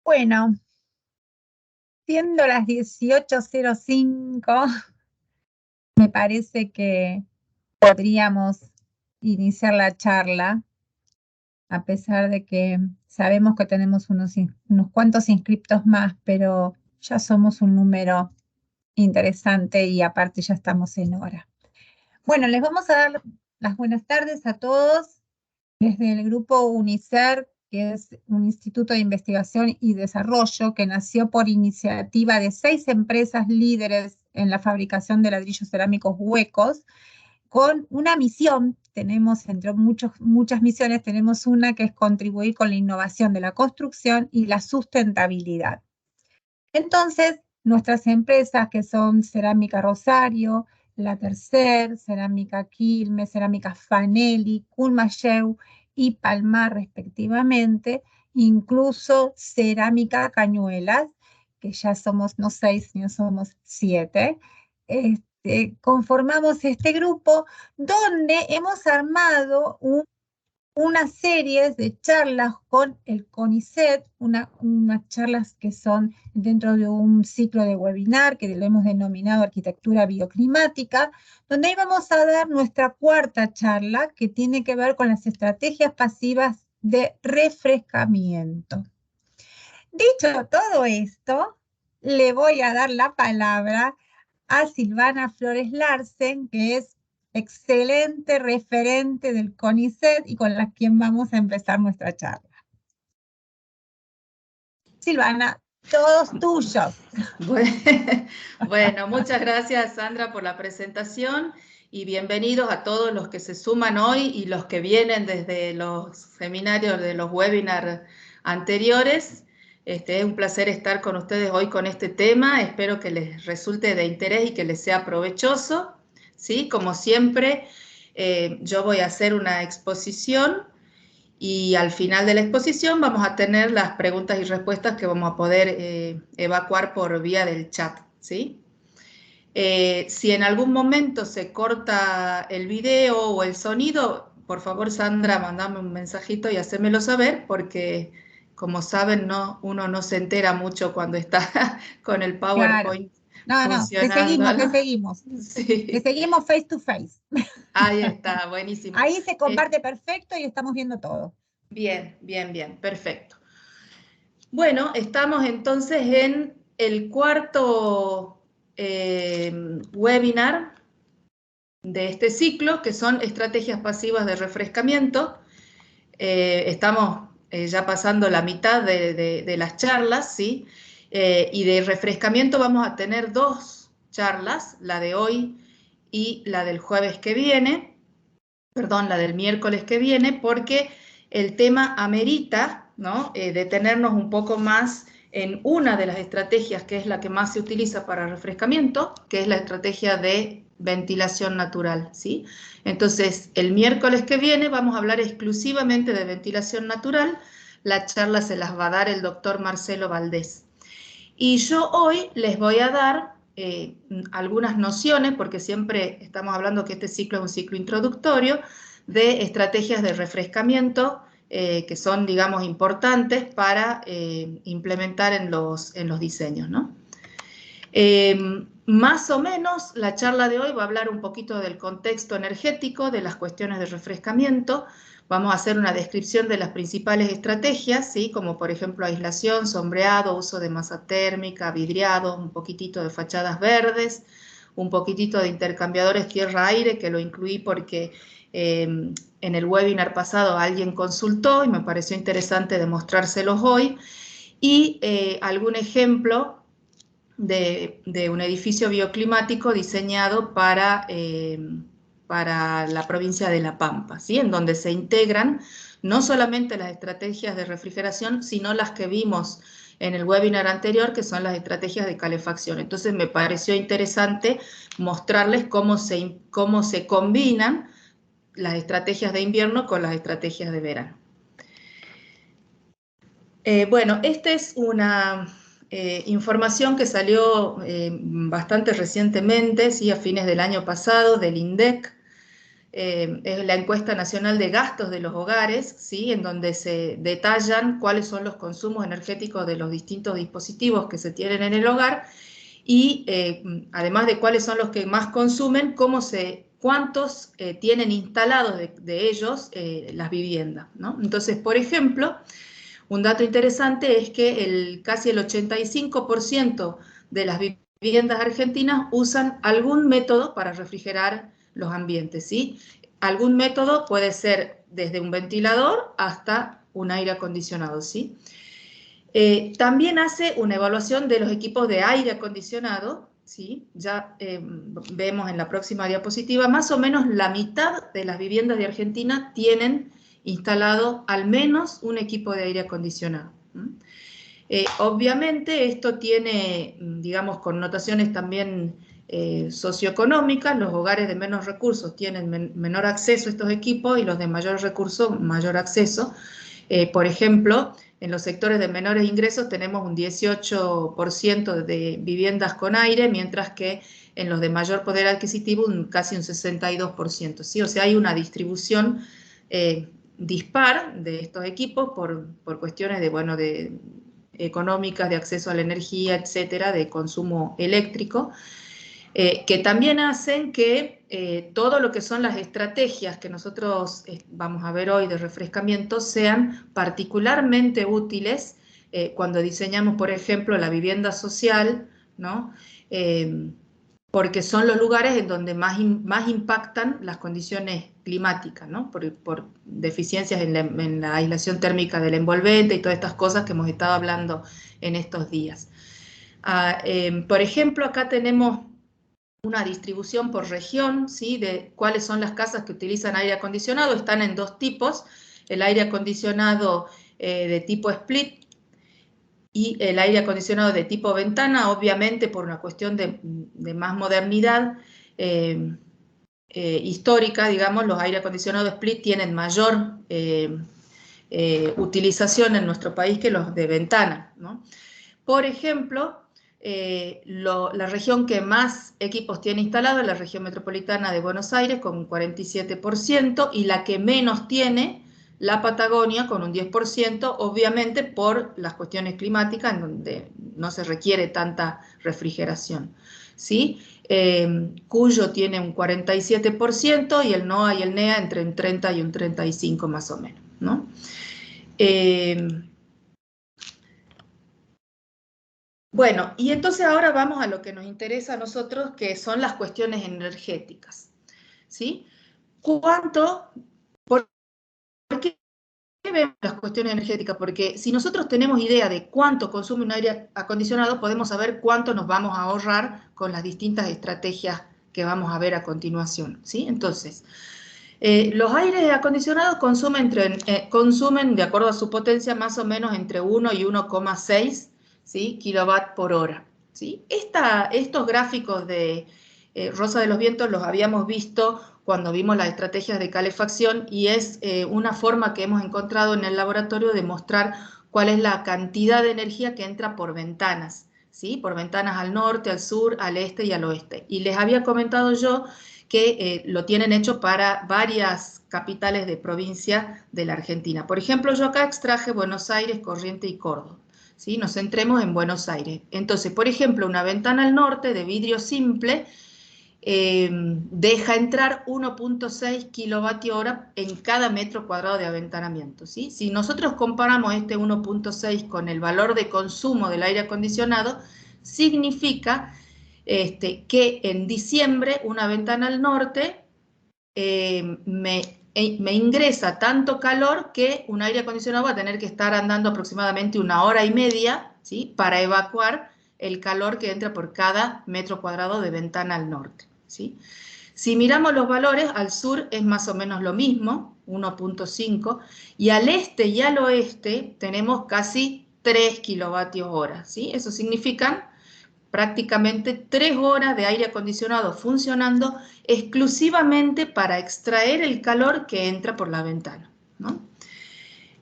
Bueno, siendo las 18:05, me parece que podríamos iniciar la charla, a pesar de que sabemos que tenemos unos cuantos inscriptos más, pero ya somos un número interesante y aparte ya estamos en hora. Bueno, les vamos a dar las buenas tardes a todos desde el grupo UNICER, que es un instituto de investigación y desarrollo que nació por iniciativa de 6 empresas líderes en la fabricación de ladrillos cerámicos huecos, con una misión. Tenemos, entre muchas misiones, tenemos una que es contribuir con la innovación de la construcción y la sustentabilidad. Entonces, nuestras empresas, que son Cerámica Rosario, La Tercer, Cerámica Quilmes, Cerámica Fanelli, Coolmacheu y Palmar respectivamente, incluso Cerámica Cañuelas, que ya somos no 6, sino somos 7, conformamos este grupo donde hemos armado unas series de charlas con el CONICET, unas charlas que son dentro de un ciclo de webinar que lo hemos denominado Arquitectura Bioclimática, donde ahí vamos a dar nuestra cuarta charla, que tiene que ver con las estrategias pasivas de refrescamiento. Dicho todo esto, le voy a dar la palabra a Silvana Flores Larsen, que es excelente referente del CONICET y con la quien vamos a empezar nuestra charla. Silvana, todos tuyos. Bueno, muchas gracias, Sandra, por la presentación y bienvenidos a todos los que se suman hoy y los que vienen desde los seminarios de los webinars anteriores. Es un placer estar con ustedes hoy con este tema. Espero que les resulte de interés y que les sea provechoso. ¿Sí? Como siempre, yo voy a hacer una exposición y al final de la exposición vamos a tener las preguntas y respuestas que vamos a poder evacuar por vía del chat, ¿sí? Si en algún momento se corta el video o el sonido, por favor, Sandra, mandame un mensajito y hacémelo saber, porque como saben, uno no se entera mucho cuando está con el PowerPoint funcionando. Te seguimos. Sí. Te seguimos face to face. Ahí está, buenísimo. Ahí se comparte perfecto y estamos viendo todo. Bien, bien, bien, perfecto. Bueno, estamos entonces en el cuarto webinar de este ciclo, que son estrategias pasivas de refrescamiento. Estamos ya pasando la mitad de las charlas, ¿sí? Y de refrescamiento vamos a tener 2 charlas, la de hoy y la del jueves que viene, perdón, la del miércoles que viene, porque el tema amerita, ¿no? Detenernos un poco más en una de las estrategias que es la que más se utiliza para refrescamiento, que es la estrategia de ventilación natural, ¿sí? Entonces, el miércoles que viene vamos a hablar exclusivamente de ventilación natural. La charla se las va a dar el doctor Marcelo Valdés. Y yo hoy les voy a dar algunas nociones, porque siempre estamos hablando que este ciclo es un ciclo introductorio, de estrategias de refrescamiento que son, digamos, importantes para implementar en los diseños, ¿no? Más o menos la charla de hoy va a hablar un poquito del contexto energético, de las cuestiones de refrescamiento. Vamos a hacer una descripción de las principales estrategias, ¿sí? Como por ejemplo aislación, sombreado, uso de masa térmica, vidriado, un poquitito de fachadas verdes, un poquitito de intercambiadores tierra-aire, que lo incluí porque en el webinar pasado alguien consultó y me pareció interesante demostrárselos hoy, y algún ejemplo de un edificio bioclimático diseñado para la provincia de La Pampa, ¿sí? En donde se integran no solamente las estrategias de refrigeración, sino las que vimos en el webinar anterior, que son las estrategias de calefacción. Entonces me pareció interesante mostrarles cómo se combinan las estrategias de invierno con las estrategias de verano. Bueno, esta es una información que salió bastante recientemente, ¿sí? A fines del año pasado, del INDEC, es la encuesta nacional de gastos de los hogares, ¿sí? En donde se detallan cuáles son los consumos energéticos de los distintos dispositivos que se tienen en el hogar y además de cuáles son los que más consumen, cuántos tienen instalados de ellos las viviendas, ¿no? Entonces, por ejemplo, un dato interesante es que casi el 85% de las viviendas argentinas usan algún método para refrigerar los ambientes, ¿sí? Algún método puede ser desde un ventilador hasta un aire acondicionado, ¿sí? También hace una evaluación de los equipos de aire acondicionado, ¿sí? Ya vemos en la próxima diapositiva, más o menos la mitad de las viviendas de Argentina tienen instalado al menos un equipo de aire acondicionado. Obviamente esto tiene, digamos, connotaciones también socioeconómicas. Los hogares de menos recursos tienen menor acceso a estos equipos y los de mayor recurso, mayor acceso. Por ejemplo, en los sectores de menores ingresos tenemos un 18% de viviendas con aire, mientras que en los de mayor poder adquisitivo casi un 62%, ¿sí? O sea, hay una distribución dispar de estos equipos por cuestiones de económicas, de acceso a la energía, etcétera, de consumo eléctrico, que también hacen que todo lo que son las estrategias que nosotros vamos a ver hoy de refrescamiento sean particularmente útiles cuando diseñamos, por ejemplo, la vivienda social, ¿no? Porque son los lugares en donde más impactan las condiciones climáticas, ¿no? Por deficiencias en la aislación térmica del envolvente y todas estas cosas que hemos estado hablando en estos días. Por ejemplo, acá tenemos una distribución por región, ¿sí? De cuáles son las casas que utilizan aire acondicionado. Están en dos tipos, el aire acondicionado de tipo split y el aire acondicionado de tipo ventana, obviamente por una cuestión de más modernidad histórica, digamos, los aire acondicionados split tienen mayor utilización en nuestro país que los de ventana, ¿no? Por ejemplo, la región que más equipos tiene instalado es la región metropolitana de Buenos Aires con un 47% y la que menos tiene, la Patagonia con un 10%, obviamente por las cuestiones climáticas en donde no se requiere tanta refrigeración, ¿sí? Cuyo tiene un 47% y el NOA y el NEA entre un 30 y un 35 más o menos, ¿no? Bueno, y entonces ahora vamos a lo que nos interesa a nosotros, que son las cuestiones energéticas, ¿sí? ¿Por qué vemos las cuestiones energéticas? Porque si nosotros tenemos idea de cuánto consume un aire acondicionado, podemos saber cuánto nos vamos a ahorrar con las distintas estrategias que vamos a ver a continuación, ¿sí? Entonces, los aires acondicionados consumen, de acuerdo a su potencia, más o menos entre 1 y 1,6, ¿sí? kilowatt por hora, ¿sí? Estos gráficos de Rosa de los Vientos los habíamos visto cuando vimos las estrategias de calefacción y es una forma que hemos encontrado en el laboratorio de mostrar cuál es la cantidad de energía que entra por ventanas, ¿sí? Por ventanas al norte, al sur, al este y al oeste. Y les había comentado yo que lo tienen hecho para varias capitales de provincia de la Argentina. Por ejemplo, yo acá extraje Buenos Aires, Corrientes y Córdoba, ¿sí? Nos centremos en Buenos Aires. Entonces, por ejemplo, una ventana al norte de vidrio simple deja entrar 1,6 kilovatios hora en cada metro cuadrado de aventanamiento, ¿sí? Si nosotros comparamos este 1,6 con el valor de consumo del aire acondicionado, significa que en diciembre una ventana al norte me ingresa tanto calor que un aire acondicionado va a tener que estar andando aproximadamente 1 hora y media, ¿sí? Para evacuar el calor que entra por cada metro cuadrado de ventana al norte, ¿sí? Si miramos los valores, al sur es más o menos lo mismo, 1,5, y al este y al oeste tenemos casi 3 kilovatios hora, ¿sí? Eso significa prácticamente 3 horas de aire acondicionado funcionando exclusivamente para extraer el calor que entra por la ventana, ¿no?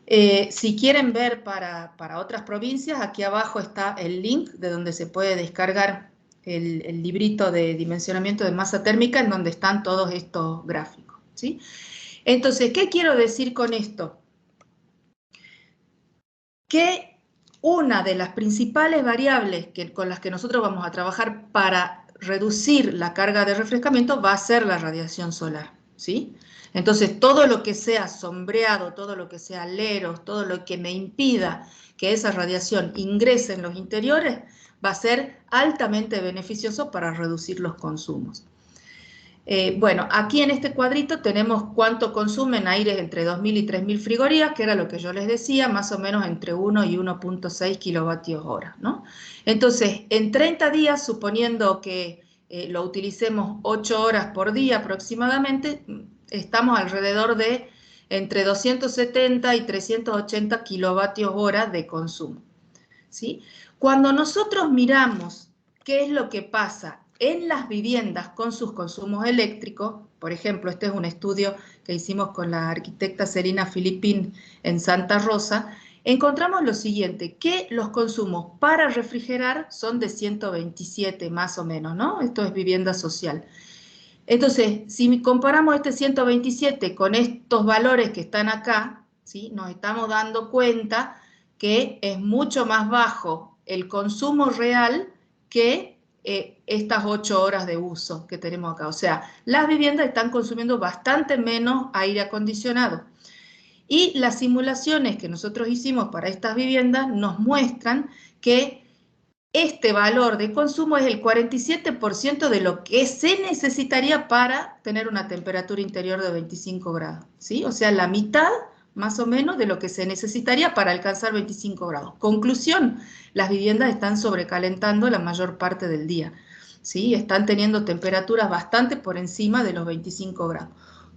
Si quieren ver para otras provincias, aquí abajo está el link de donde se puede descargar el librito de dimensionamiento de masa térmica en donde están todos estos gráficos, ¿sí? Entonces, ¿qué quiero decir con esto? Que una de las principales variables con las que nosotros vamos a trabajar para reducir la carga de refrescamiento va a ser la radiación solar, ¿sí? Entonces, todo lo que sea sombreado, todo lo que sea leros, todo lo que me impida que esa radiación ingrese en los interiores, va a ser altamente beneficioso para reducir los consumos. Bueno, aquí en este cuadrito tenemos cuánto consumen aires entre 2.000 y 3.000 frigorías, que era lo que yo les decía, más o menos entre 1 y 1.6 kilovatios hora, ¿no? Entonces, en 30 días, suponiendo que lo utilicemos 8 horas por día aproximadamente, estamos alrededor de entre 270 y 380 kilovatios hora de consumo, ¿sí? Cuando nosotros miramos qué es lo que pasa en las viviendas con sus consumos eléctricos, por ejemplo, este es un estudio que hicimos con la arquitecta Serena Filipín en Santa Rosa, encontramos lo siguiente, que los consumos para refrigerar son de 127 más o menos, ¿no? Esto es vivienda social. Entonces, si comparamos este 127 con estos valores que están acá, ¿sí? Nos estamos dando cuenta que es mucho más bajo el consumo real que estas 8 horas de uso que tenemos acá. O sea, las viviendas están consumiendo bastante menos aire acondicionado. Y las simulaciones que nosotros hicimos para estas viviendas nos muestran que este valor de consumo es el 47% de lo que se necesitaría para tener una temperatura interior de 25 grados, ¿sí? O sea, la mitad más o menos de lo que se necesitaría para alcanzar 25 grados. Conclusión, las viviendas están sobrecalentando la mayor parte del día, ¿sí? Están teniendo temperaturas bastante por encima de los 25 grados.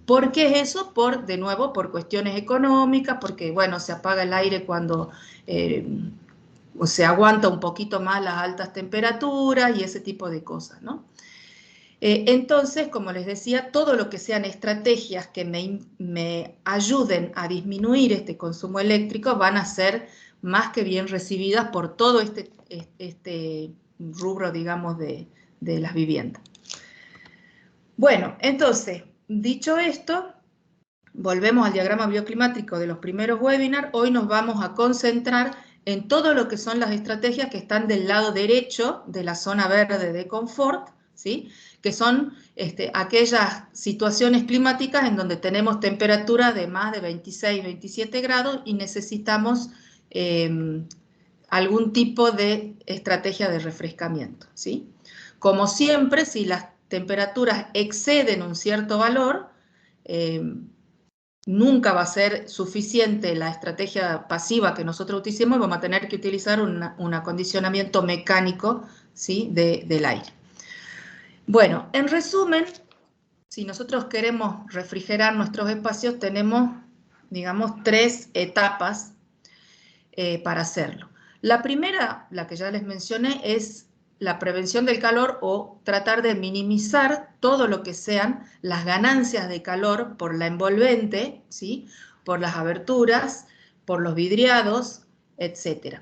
¿Por qué es eso? De nuevo, por cuestiones económicas, porque, bueno, se apaga el aire cuando o se aguanta un poquito más las altas temperaturas y ese tipo de cosas, ¿no? Entonces, como les decía, todo lo que sean estrategias que me ayuden a disminuir este consumo eléctrico van a ser más que bien recibidas por todo este rubro, digamos, de las viviendas. Bueno, entonces, dicho esto, volvemos al diagrama bioclimático de los primeros webinars. Hoy nos vamos a concentrar en todo lo que son las estrategias que están del lado derecho de la zona verde de confort, ¿sí? Que son aquellas situaciones climáticas en donde tenemos temperaturas de más de 26, 27 grados y necesitamos algún tipo de estrategia de refrescamiento, ¿sí? Como siempre, si las temperaturas exceden un cierto valor, nunca va a ser suficiente la estrategia pasiva que nosotros utilicemos y vamos a tener que utilizar un acondicionamiento mecánico, ¿sí? del aire. Bueno, en resumen, si nosotros queremos refrigerar nuestros espacios, tenemos, digamos, 3 etapas para hacerlo. La primera, la que ya les mencioné, es la prevención del calor o tratar de minimizar todo lo que sean las ganancias de calor por la envolvente, ¿sí? Por las aberturas, por los vidriados, etc.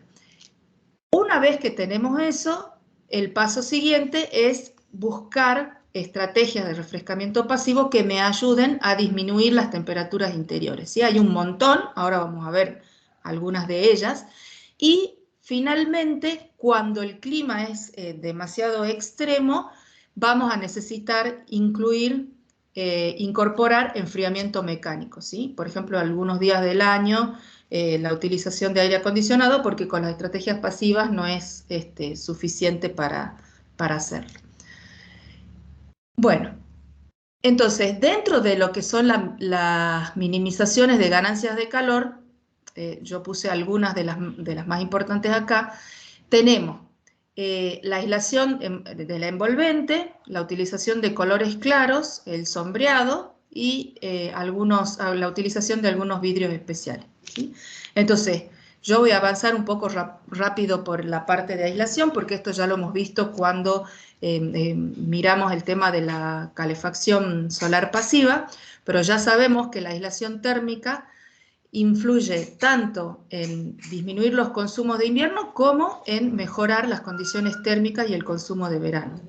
Una vez que tenemos eso, el paso siguiente es buscar estrategias de refrescamiento pasivo que me ayuden a disminuir las temperaturas interiores, ¿sí? Hay un montón, ahora vamos a ver algunas de ellas, y finalmente, cuando el clima es demasiado extremo, vamos a necesitar incorporar enfriamiento mecánico, ¿sí? Por ejemplo, algunos días del año, la utilización de aire acondicionado, porque con las estrategias pasivas no es suficiente para hacerlo. Bueno, entonces, dentro de lo que son las minimizaciones de ganancias de calor, yo puse algunas de las más importantes acá, tenemos la aislación de la envolvente, la utilización de colores claros, el sombreado y la utilización de algunos vidrios especiales, ¿sí? Entonces, yo voy a avanzar un poco rápido por la parte de aislación, porque esto ya lo hemos visto cuando miramos el tema de la calefacción solar pasiva, pero ya sabemos que la aislación térmica influye tanto en disminuir los consumos de invierno como en mejorar las condiciones térmicas y el consumo de verano.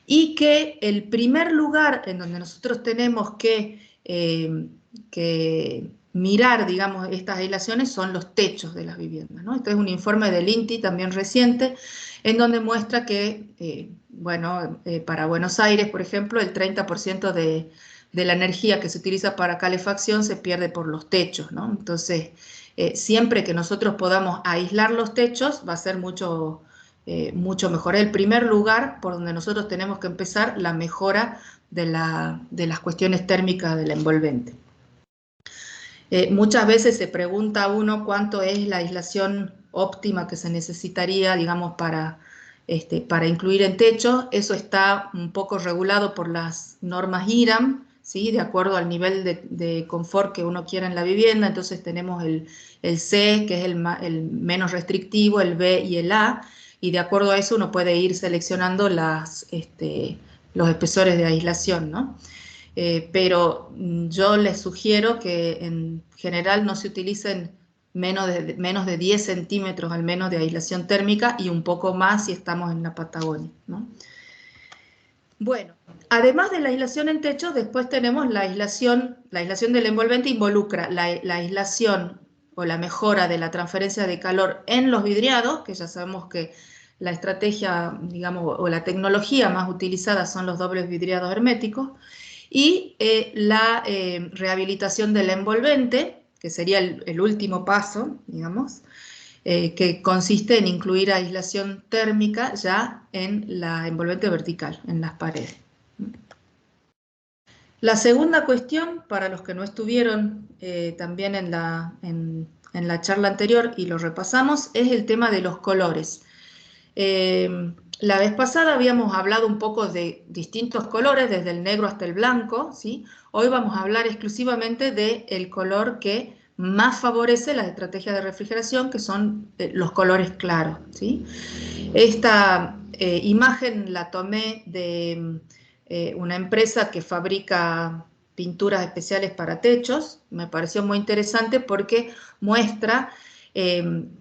Y que el primer lugar en donde nosotros tenemos que que mirar, digamos, estas aislaciones son los techos de las viviendas, ¿no? Este es un informe del INTI también reciente, en donde muestra que, para Buenos Aires, por ejemplo, el 30% de la energía que se utiliza para calefacción se pierde por los techos, ¿no? Entonces, siempre que nosotros podamos aislar los techos, va a ser mucho mejor. Es el primer lugar por donde nosotros tenemos que empezar la mejora de las cuestiones térmicas del envolvente. Muchas veces se pregunta a uno cuánto es la aislación óptima que se necesitaría, digamos, para incluir en techo. Eso está un poco regulado por las normas IRAM, ¿sí? De acuerdo al nivel de confort que uno quiera en la vivienda. Entonces tenemos el C, que es el menos restrictivo, el B y el A, y de acuerdo a eso uno puede ir seleccionando los espesores de aislación, ¿no? Pero yo les sugiero que en general no se utilicen menos de 10 centímetros al menos de aislación térmica y un poco más si estamos en la Patagonia, ¿no? Bueno, además de la aislación en techo, después tenemos la aislación del envolvente involucra la aislación o la mejora de la transferencia de calor en los vidriados, que ya sabemos que la estrategia, digamos, o la tecnología más utilizada son los dobles vidriados herméticos, y la rehabilitación del envolvente, que sería el último paso, digamos, que consiste en incluir aislación térmica ya en la envolvente vertical, en las paredes. La segunda cuestión, para los que no estuvieron también en la charla anterior y lo repasamos, es el tema de los colores. La vez pasada habíamos hablado un poco de distintos colores, desde el negro hasta el blanco, ¿sí? Hoy vamos a hablar exclusivamente del color que más favorece las estrategias de refrigeración, que son los colores claros, ¿sí? Esta imagen la tomé de una empresa que fabrica pinturas especiales para techos. Me pareció muy interesante porque muestra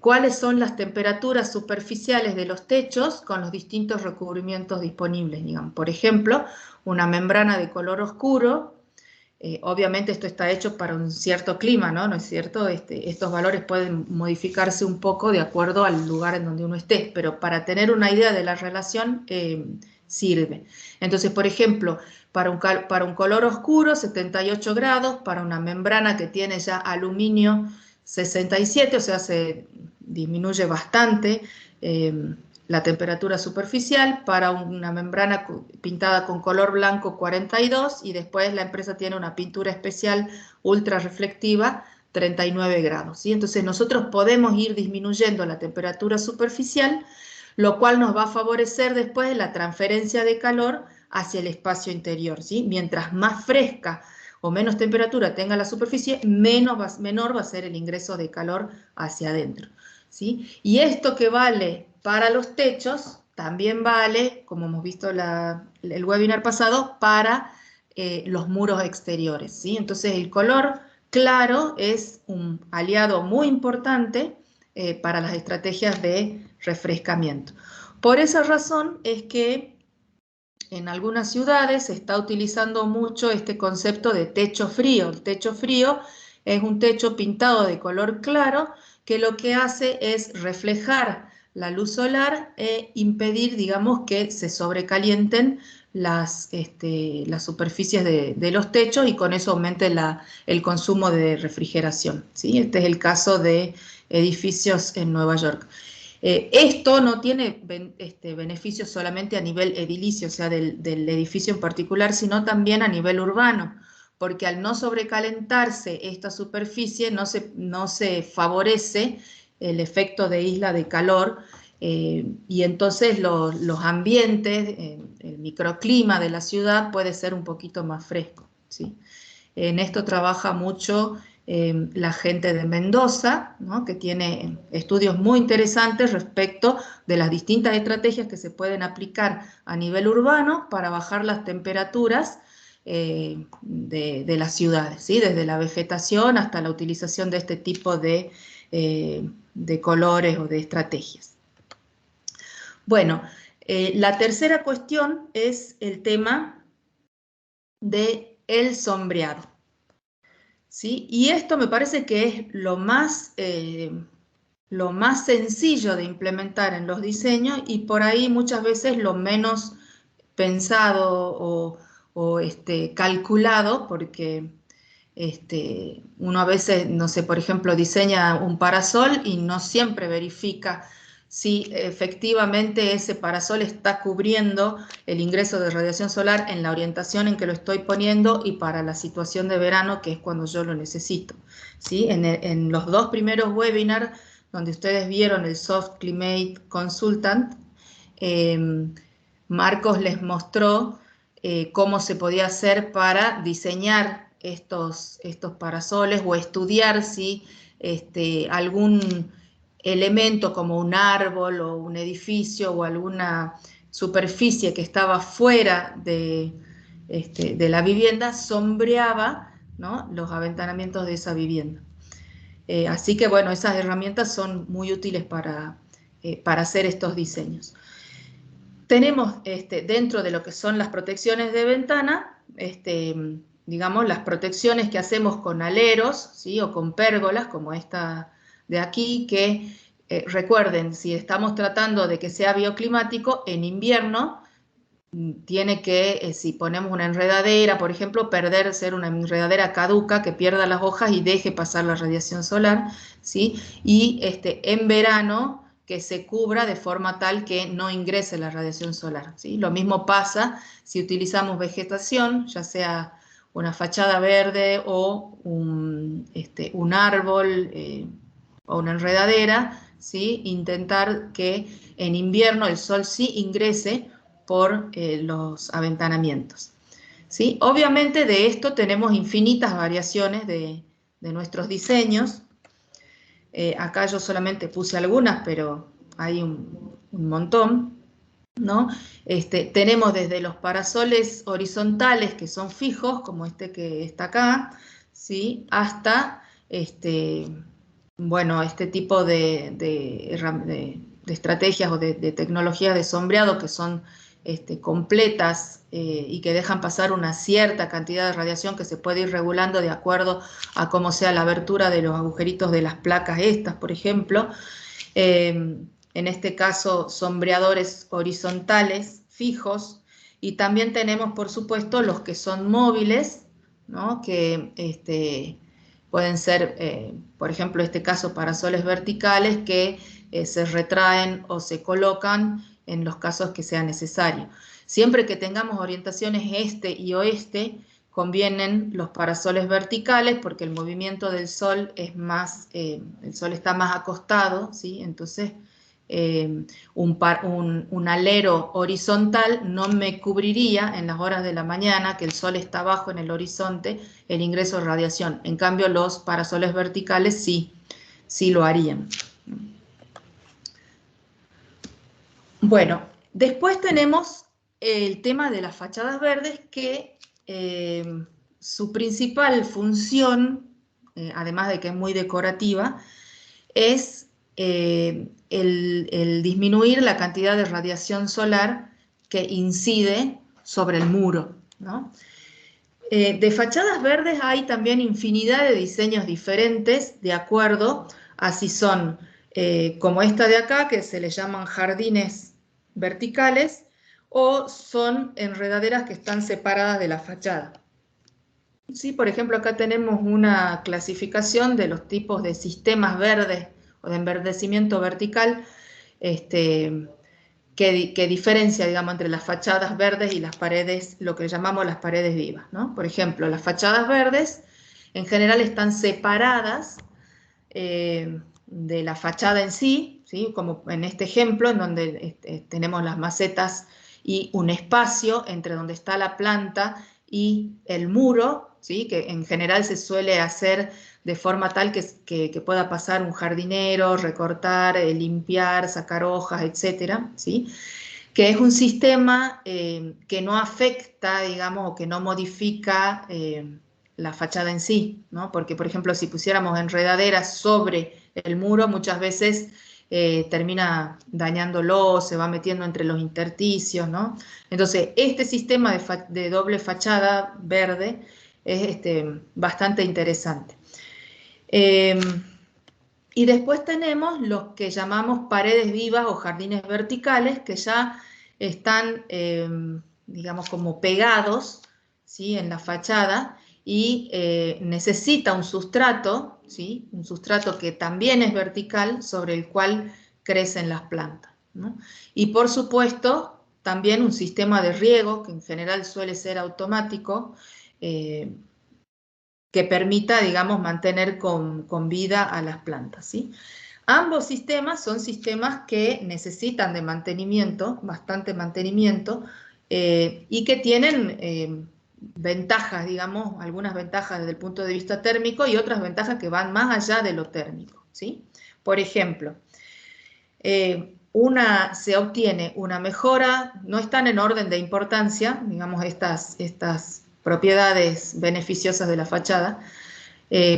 cuáles son las temperaturas superficiales de los techos con los distintos recubrimientos disponibles, digamos. Por ejemplo, una membrana de color oscuro, obviamente esto está hecho para un cierto clima, ¿no? ¿No es cierto? Estos valores pueden modificarse un poco de acuerdo al lugar en donde uno esté, pero para tener una idea de la relación sirve. Entonces, por ejemplo, para un color oscuro, 78 grados, para una membrana que tiene ya aluminio, 67, o sea, se disminuye bastante la temperatura superficial, para una membrana pintada con color blanco 42, y después la empresa tiene una pintura especial ultra reflectiva 39 grados, ¿sí? Entonces nosotros podemos ir disminuyendo la temperatura superficial, lo cual nos va a favorecer después la transferencia de calor hacia el espacio interior, ¿sí? Mientras más fresca o menos temperatura tenga la superficie, menor va a ser el ingreso de calor hacia adentro, ¿sí? Y esto que vale para los techos, también vale, como hemos visto el webinar pasado, para los muros exteriores, ¿sí? Entonces el color claro es un aliado muy importante para las estrategias de refrescamiento. Por esa razón es que en algunas ciudades se está utilizando mucho este concepto de techo frío. El techo frío es un techo pintado de color claro que lo que hace es reflejar la luz solar e impedir, digamos, que se sobrecalienten las superficies de los techos y con eso aumente el consumo de refrigeración, ¿sí? Este es el caso de edificios en Nueva York. Esto no tiene beneficios solamente a nivel edilicio, o sea, del edificio en particular, sino también a nivel urbano, porque al no sobrecalentarse esta superficie no se favorece el efecto de isla de calor, y entonces los ambientes, el microclima de la ciudad puede ser un poquito más fresco, ¿sí? En esto trabaja mucho la gente de Mendoza, ¿no? Que tiene estudios muy interesantes respecto de las distintas estrategias que se pueden aplicar a nivel urbano para bajar las temperaturas de las ciudades, ¿sí? Desde la vegetación hasta la utilización de este tipo de colores o de estrategias. Bueno, la tercera cuestión es el tema del sombreado. ¿sí? Y esto me parece que es lo más sencillo de implementar en los diseños y por ahí muchas veces lo menos pensado o calculado, porque uno a veces, no sé, por ejemplo, diseña un parasol y no siempre verifica si efectivamente ese parasol está cubriendo el ingreso de radiación solar en la orientación en que lo estoy poniendo y para la situación de verano, que es cuando yo lo necesito, ¿sí? En los dos primeros webinars, donde ustedes vieron el Soft Climate Consultant, Marcos les mostró cómo se podía hacer para diseñar estos parasoles o estudiar si algún elemento como un árbol o un edificio o alguna superficie que estaba fuera de la vivienda sombreaba, ¿no?, los aventanamientos de esa vivienda. Así que bueno, esas herramientas son muy útiles para hacer estos diseños. Tenemos dentro de lo que son las protecciones de ventana, digamos, las protecciones que hacemos con aleros, ¿sí?, o con pérgolas, como esta de aquí, que recuerden, si estamos tratando de que sea bioclimático, en invierno tiene que, si ponemos una enredadera, por ejemplo, ser una enredadera caduca que pierda las hojas y deje pasar la radiación solar, ¿sí? Y en verano que se cubra de forma tal que no ingrese la radiación solar, ¿sí? Lo mismo pasa si utilizamos vegetación, ya sea una fachada verde o un árbol o una enredadera, ¿sí? Intentar que en invierno el sol sí ingrese por los aventanamientos, ¿sí? Obviamente de esto tenemos infinitas variaciones de nuestros diseños. Acá yo solamente puse algunas, pero hay un montón, ¿no? Tenemos desde los parasoles horizontales que son fijos, como este que está acá, ¿sí?, hasta bueno, este tipo de estrategias o de tecnologías de sombreado que son completas y que dejan pasar una cierta cantidad de radiación que se puede ir regulando de acuerdo a cómo sea la abertura de los agujeritos de las placas estas, por ejemplo. En este caso, sombreadores horizontales fijos, y también tenemos, por supuesto, los que son móviles, ¿no?, que pueden ser, por ejemplo, en este caso, parasoles verticales que se retraen o se colocan en los casos que sea necesario. Siempre que tengamos orientaciones este y oeste, convienen los parasoles verticales porque el movimiento del sol es más, el sol está más acostado, ¿sí? Entonces un alero horizontal no me cubriría en las horas de la mañana, que el sol está abajo en el horizonte, el ingreso de radiación. En cambio, los parasoles verticales sí lo harían. Bueno, después tenemos el tema de las fachadas verdes, que su principal función, además de que es muy decorativa, es el disminuir la cantidad de radiación solar que incide sobre el muro, ¿no? De fachadas verdes hay también infinidad de diseños diferentes de acuerdo a si son como esta de acá, que se le llaman jardines verticales, o son enredaderas que están separadas de la fachada. Sí, por ejemplo, acá tenemos una clasificación de los tipos de sistemas verdes o de enverdecimiento vertical, que diferencia, digamos, entre las fachadas verdes y las paredes, lo que llamamos las paredes vivas, ¿no? Por ejemplo, las fachadas verdes en general están separadas de la fachada en sí, ¿sí?, como en este ejemplo, en donde tenemos las macetas y un espacio entre donde está la planta y el muro, ¿sí?, que en general se suele hacer de forma tal que pueda pasar un jardinero, recortar, limpiar, sacar hojas, etcétera, ¿sí?, que es un sistema que no afecta, digamos, o que no modifica la fachada en sí, ¿no? Porque, por ejemplo, si pusiéramos enredaderas sobre el muro, muchas veces termina dañándolo, se va metiendo entre los intersticios, ¿no? Entonces, este sistema de doble fachada verde es bastante interesante. Y después tenemos los que llamamos paredes vivas o jardines verticales, que ya están, digamos, como pegados, ¿sí?, en la fachada, y necesita un sustrato, ¿sí?, un sustrato que también es vertical, sobre el cual crecen las plantas, ¿no? Y por supuesto, también un sistema de riego, que en general suele ser automático, que permita, digamos, mantener con vida a las plantas, ¿sí? Ambos sistemas son sistemas que necesitan de mantenimiento, bastante mantenimiento, y que tienen ventajas, digamos, algunas ventajas desde el punto de vista térmico y otras ventajas que van más allá de lo térmico, ¿sí? Por ejemplo, se obtiene una mejora, no están en orden de importancia, digamos, estas propiedades beneficiosas de la fachada.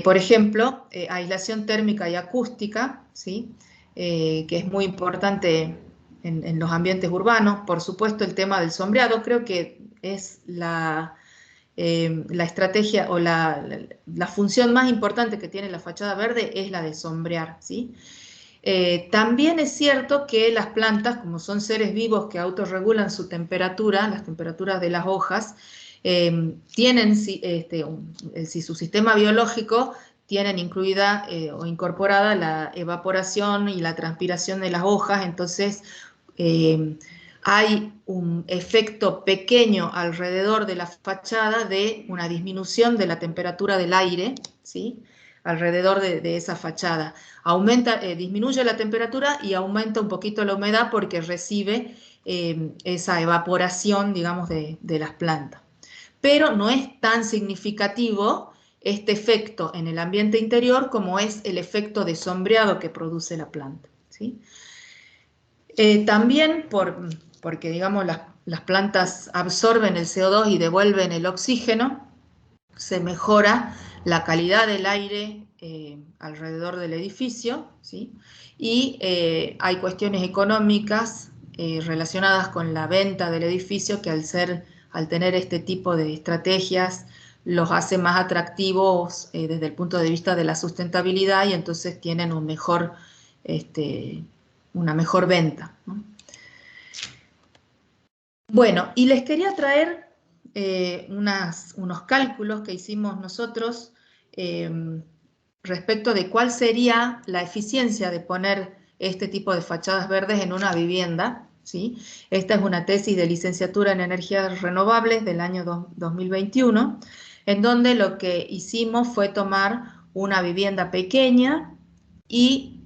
Por ejemplo, aislación térmica y acústica, ¿sí? Que es muy importante en los ambientes urbanos. Por supuesto, el tema del sombreado, creo que es la estrategia o la función más importante que tiene la fachada verde es la de sombrear, ¿sí? También es cierto que las plantas, como son seres vivos que autorregulan su temperatura, las temperaturas de las hojas, tienen, si su sistema biológico tienen incluida o incorporada la evaporación y la transpiración de las hojas, entonces hay un efecto pequeño alrededor de la fachada de una disminución de la temperatura del aire, ¿sí?, alrededor de esa fachada. Disminuye la temperatura y aumenta un poquito la humedad porque recibe esa evaporación, digamos, de las plantas. Pero no es tan significativo este efecto en el ambiente interior como es el efecto de sombreado que produce la planta, ¿sí? También porque, digamos, las plantas absorben el CO2 y devuelven el oxígeno, se mejora la calidad del aire alrededor del edificio, ¿sí? Y hay cuestiones económicas relacionadas con la venta del edificio que al tener este tipo de estrategias los hace más atractivos desde el punto de vista de la sustentabilidad y entonces tienen una mejor venta, ¿no? Bueno, y les quería traer unos cálculos que hicimos nosotros respecto de cuál sería la eficiencia de poner este tipo de fachadas verdes en una vivienda, ¿sí? Esta es una tesis de licenciatura en energías renovables del año 2021, en donde lo que hicimos fue tomar una vivienda pequeña y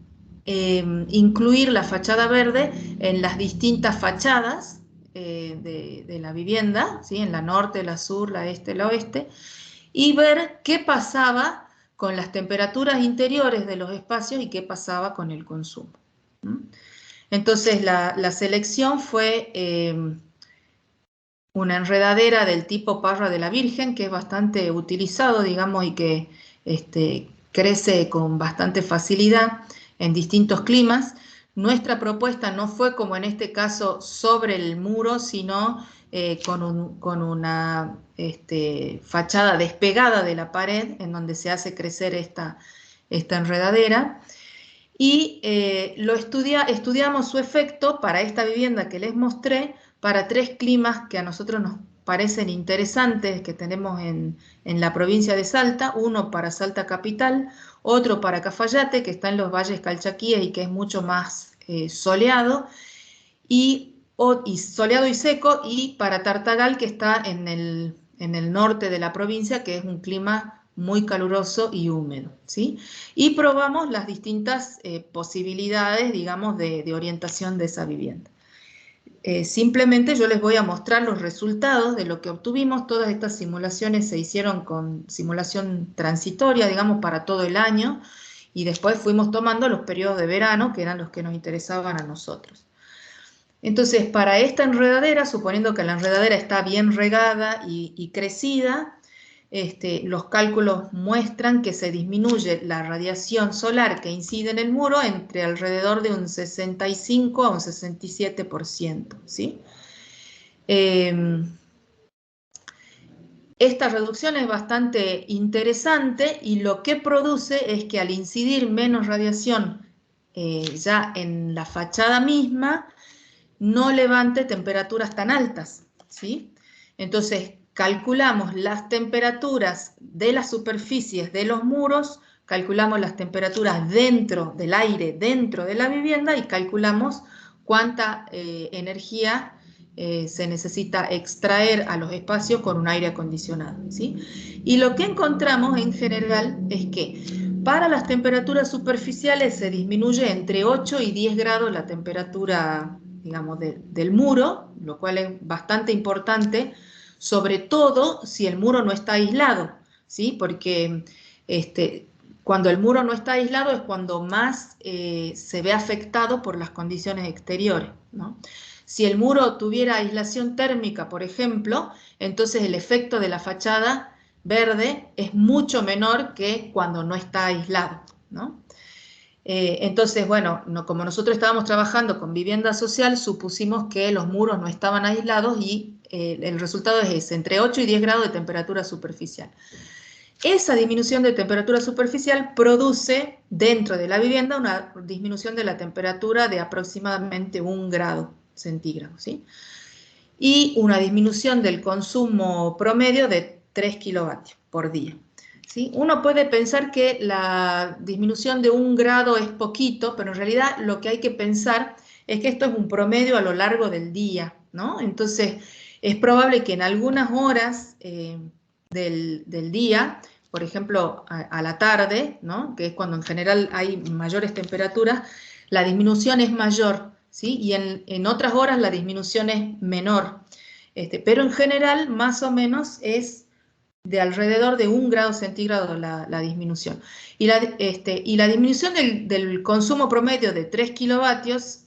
incluir la fachada verde en las distintas fachadas de la vivienda, ¿sí?, en la norte, la sur, la este, la oeste, y ver qué pasaba con las temperaturas interiores de los espacios y qué pasaba con el consumo. Entonces la selección fue una enredadera del tipo parra de la Virgen, que es bastante utilizado, digamos, y que crece con bastante facilidad en distintos climas. Nuestra propuesta no fue, como en este caso, sobre el muro, sino con una fachada despegada de la pared, en donde se hace crecer esta enredadera. Y estudiamos su efecto para esta vivienda que les mostré, para 3 climas que a nosotros nos parecen interesantes, que tenemos en la provincia de Salta, uno para Salta capital, otro para Cafayate, que está en los valles calchaquíes y que es mucho más soleado, y soleado y seco, y para Tartagal, que está en el norte de la provincia, que es un clima muy caluroso y húmedo, ¿sí? Y probamos las distintas posibilidades, digamos, de orientación de esa vivienda. Simplemente yo les voy a mostrar los resultados de lo que obtuvimos. Todas estas simulaciones se hicieron con simulación transitoria, digamos, para todo el año, y después fuimos tomando los periodos de verano, que eran los que nos interesaban a nosotros. Entonces, para esta enredadera, suponiendo que la enredadera está bien regada y crecida, los cálculos muestran que se disminuye la radiación solar que incide en el muro entre alrededor de un 65 a un 67%, ¿sí? Esta reducción es bastante interesante y lo que produce es que al incidir menos radiación ya en la fachada misma, no levante temperaturas tan altas, ¿sí? Entonces, calculamos las temperaturas de las superficies de los muros, calculamos las temperaturas dentro del aire, dentro de la vivienda, y calculamos cuánta energía se necesita extraer a los espacios con un aire acondicionado, ¿sí? Y lo que encontramos en general es que para las temperaturas superficiales se disminuye entre 8 y 10 grados la temperatura, digamos, del muro, lo cual es bastante importante, sobre todo si el muro no está aislado, ¿sí? Porque cuando el muro no está aislado es cuando más se ve afectado por las condiciones exteriores, ¿no? Si el muro tuviera aislación térmica, por ejemplo, entonces el efecto de la fachada verde es mucho menor que cuando no está aislado, ¿no? Entonces, bueno, como nosotros estábamos trabajando con vivienda social, supusimos que los muros no estaban aislados y el resultado es ese, entre 8 y 10 grados de temperatura superficial. Esa disminución de temperatura superficial produce dentro de la vivienda una disminución de la temperatura de aproximadamente 1 grado centígrado, ¿sí? Y una disminución del consumo promedio de 3 kilovatios por día. ¿Sí? Uno puede pensar que la disminución de 1 grado es poquito, pero en realidad lo que hay que pensar es que esto es un promedio a lo largo del día, ¿no? Entonces, es probable que en algunas horas del día, por ejemplo, a la tarde, ¿no? Que es cuando en general hay mayores temperaturas, la disminución es mayor, ¿sí? Y en otras horas la disminución es menor. Pero en general, más o menos, es de alrededor de 1 grado centígrado la disminución. Y la disminución del consumo promedio de 3 kilovatios,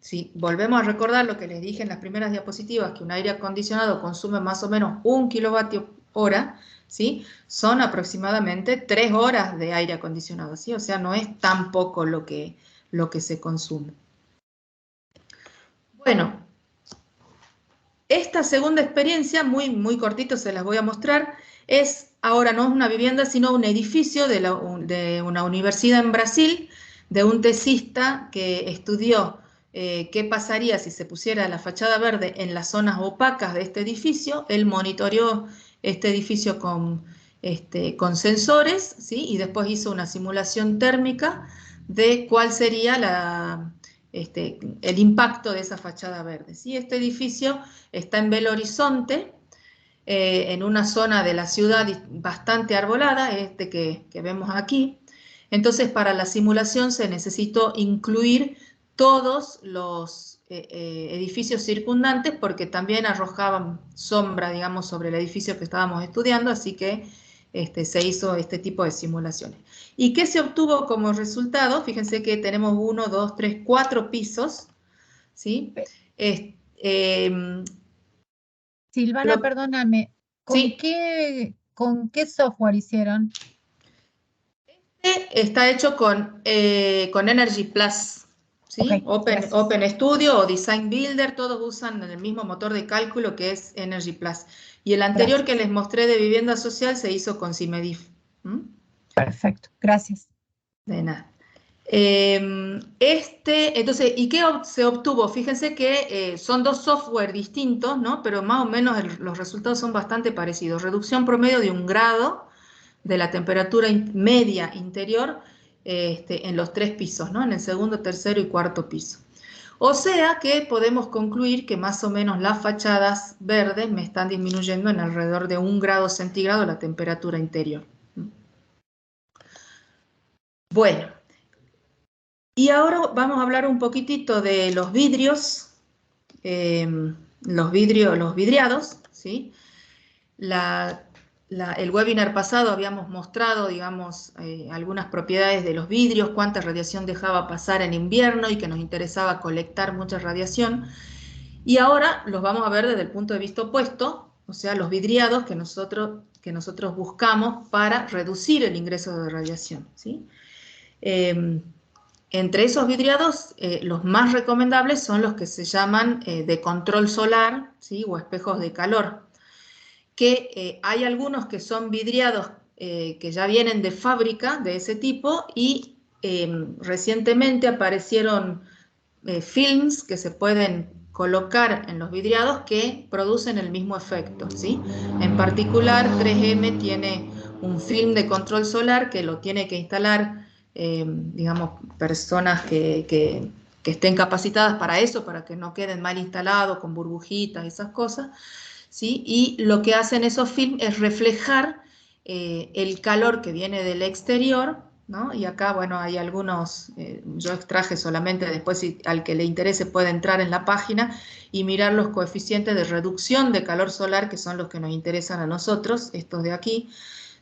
si volvemos a recordar lo que les dije en las primeras diapositivas, que un aire acondicionado consume más o menos 1 kilovatio hora, ¿sí? Son aproximadamente 3 horas de aire acondicionado, ¿sí? O sea, no es tan poco lo que se consume. Bueno, esta segunda experiencia, muy, muy cortito se las voy a mostrar, ahora no es una vivienda, sino un edificio de una universidad en Brasil, de un tesista que estudió qué pasaría si se pusiera la fachada verde en las zonas opacas de este edificio. Él monitoreó este edificio con sensores, ¿sí? Y después hizo una simulación térmica de cuál sería el impacto de esa fachada verde, ¿sí? Este edificio está en Belo Horizonte, en una zona de la ciudad bastante arbolada, que vemos aquí. Entonces, para la simulación se necesitó incluir todos los edificios circundantes porque también arrojaban sombra, digamos, sobre el edificio que estábamos estudiando, así que se hizo este tipo de simulaciones. ¿Y qué se obtuvo como resultado? Fíjense que tenemos 1, 2, 3, 4 pisos, ¿sí? Silvana, perdóname, Sí, ¿con qué software hicieron? está hecho con Energy Plus, Ok, ¿sí? gracias. Open Studio o Design Builder, todos usan el mismo motor de cálculo que es Energy Plus. Y el anterior que Gracias. les mostré de vivienda social se hizo con CIMEDIF. ¿Mm? Perfecto, gracias. De nada. Entonces, ¿y qué se obtuvo? Fíjense que son dos software distintos, ¿no? Pero más o menos los resultados son bastante parecidos. Reducción promedio de 1 grado de la temperatura media interior en los 3 pisos, ¿no? En el segundo, tercero y cuarto piso. O sea que podemos concluir que más o menos las fachadas verdes me están disminuyendo en alrededor de 1 grado centígrado la temperatura interior. Bueno, y ahora vamos a hablar un poquitito de los vidrios, los vidriados, ¿sí? El webinar pasado habíamos mostrado, digamos, algunas propiedades de los vidrios, cuánta radiación dejaba pasar en invierno y que nos interesaba colectar mucha radiación. Y ahora los vamos a ver desde el punto de vista opuesto, o sea, los vidriados que nosotros buscamos para reducir el ingreso de radiación, ¿sí? Entre esos vidriados, los más recomendables son los que se llaman de control solar, ¿sí? O espejos de calor, que hay algunos que son vidriados que ya vienen de fábrica de ese tipo y recientemente aparecieron films que se pueden colocar en los vidriados que producen el mismo efecto, ¿sí? En particular, 3M tiene un film de control solar que lo tiene que instalar, digamos, personas que estén capacitadas para eso, para que no queden mal instalados, con burbujitas, esas cosas, ¿sí? Y lo que hacen esos films es reflejar el calor que viene del exterior, ¿no? Y acá, bueno, hay algunos, yo extraje solamente, después si al que le interese puede entrar en la página y mirar los coeficientes de reducción de calor solar, que son los que nos interesan a nosotros, estos de aquí,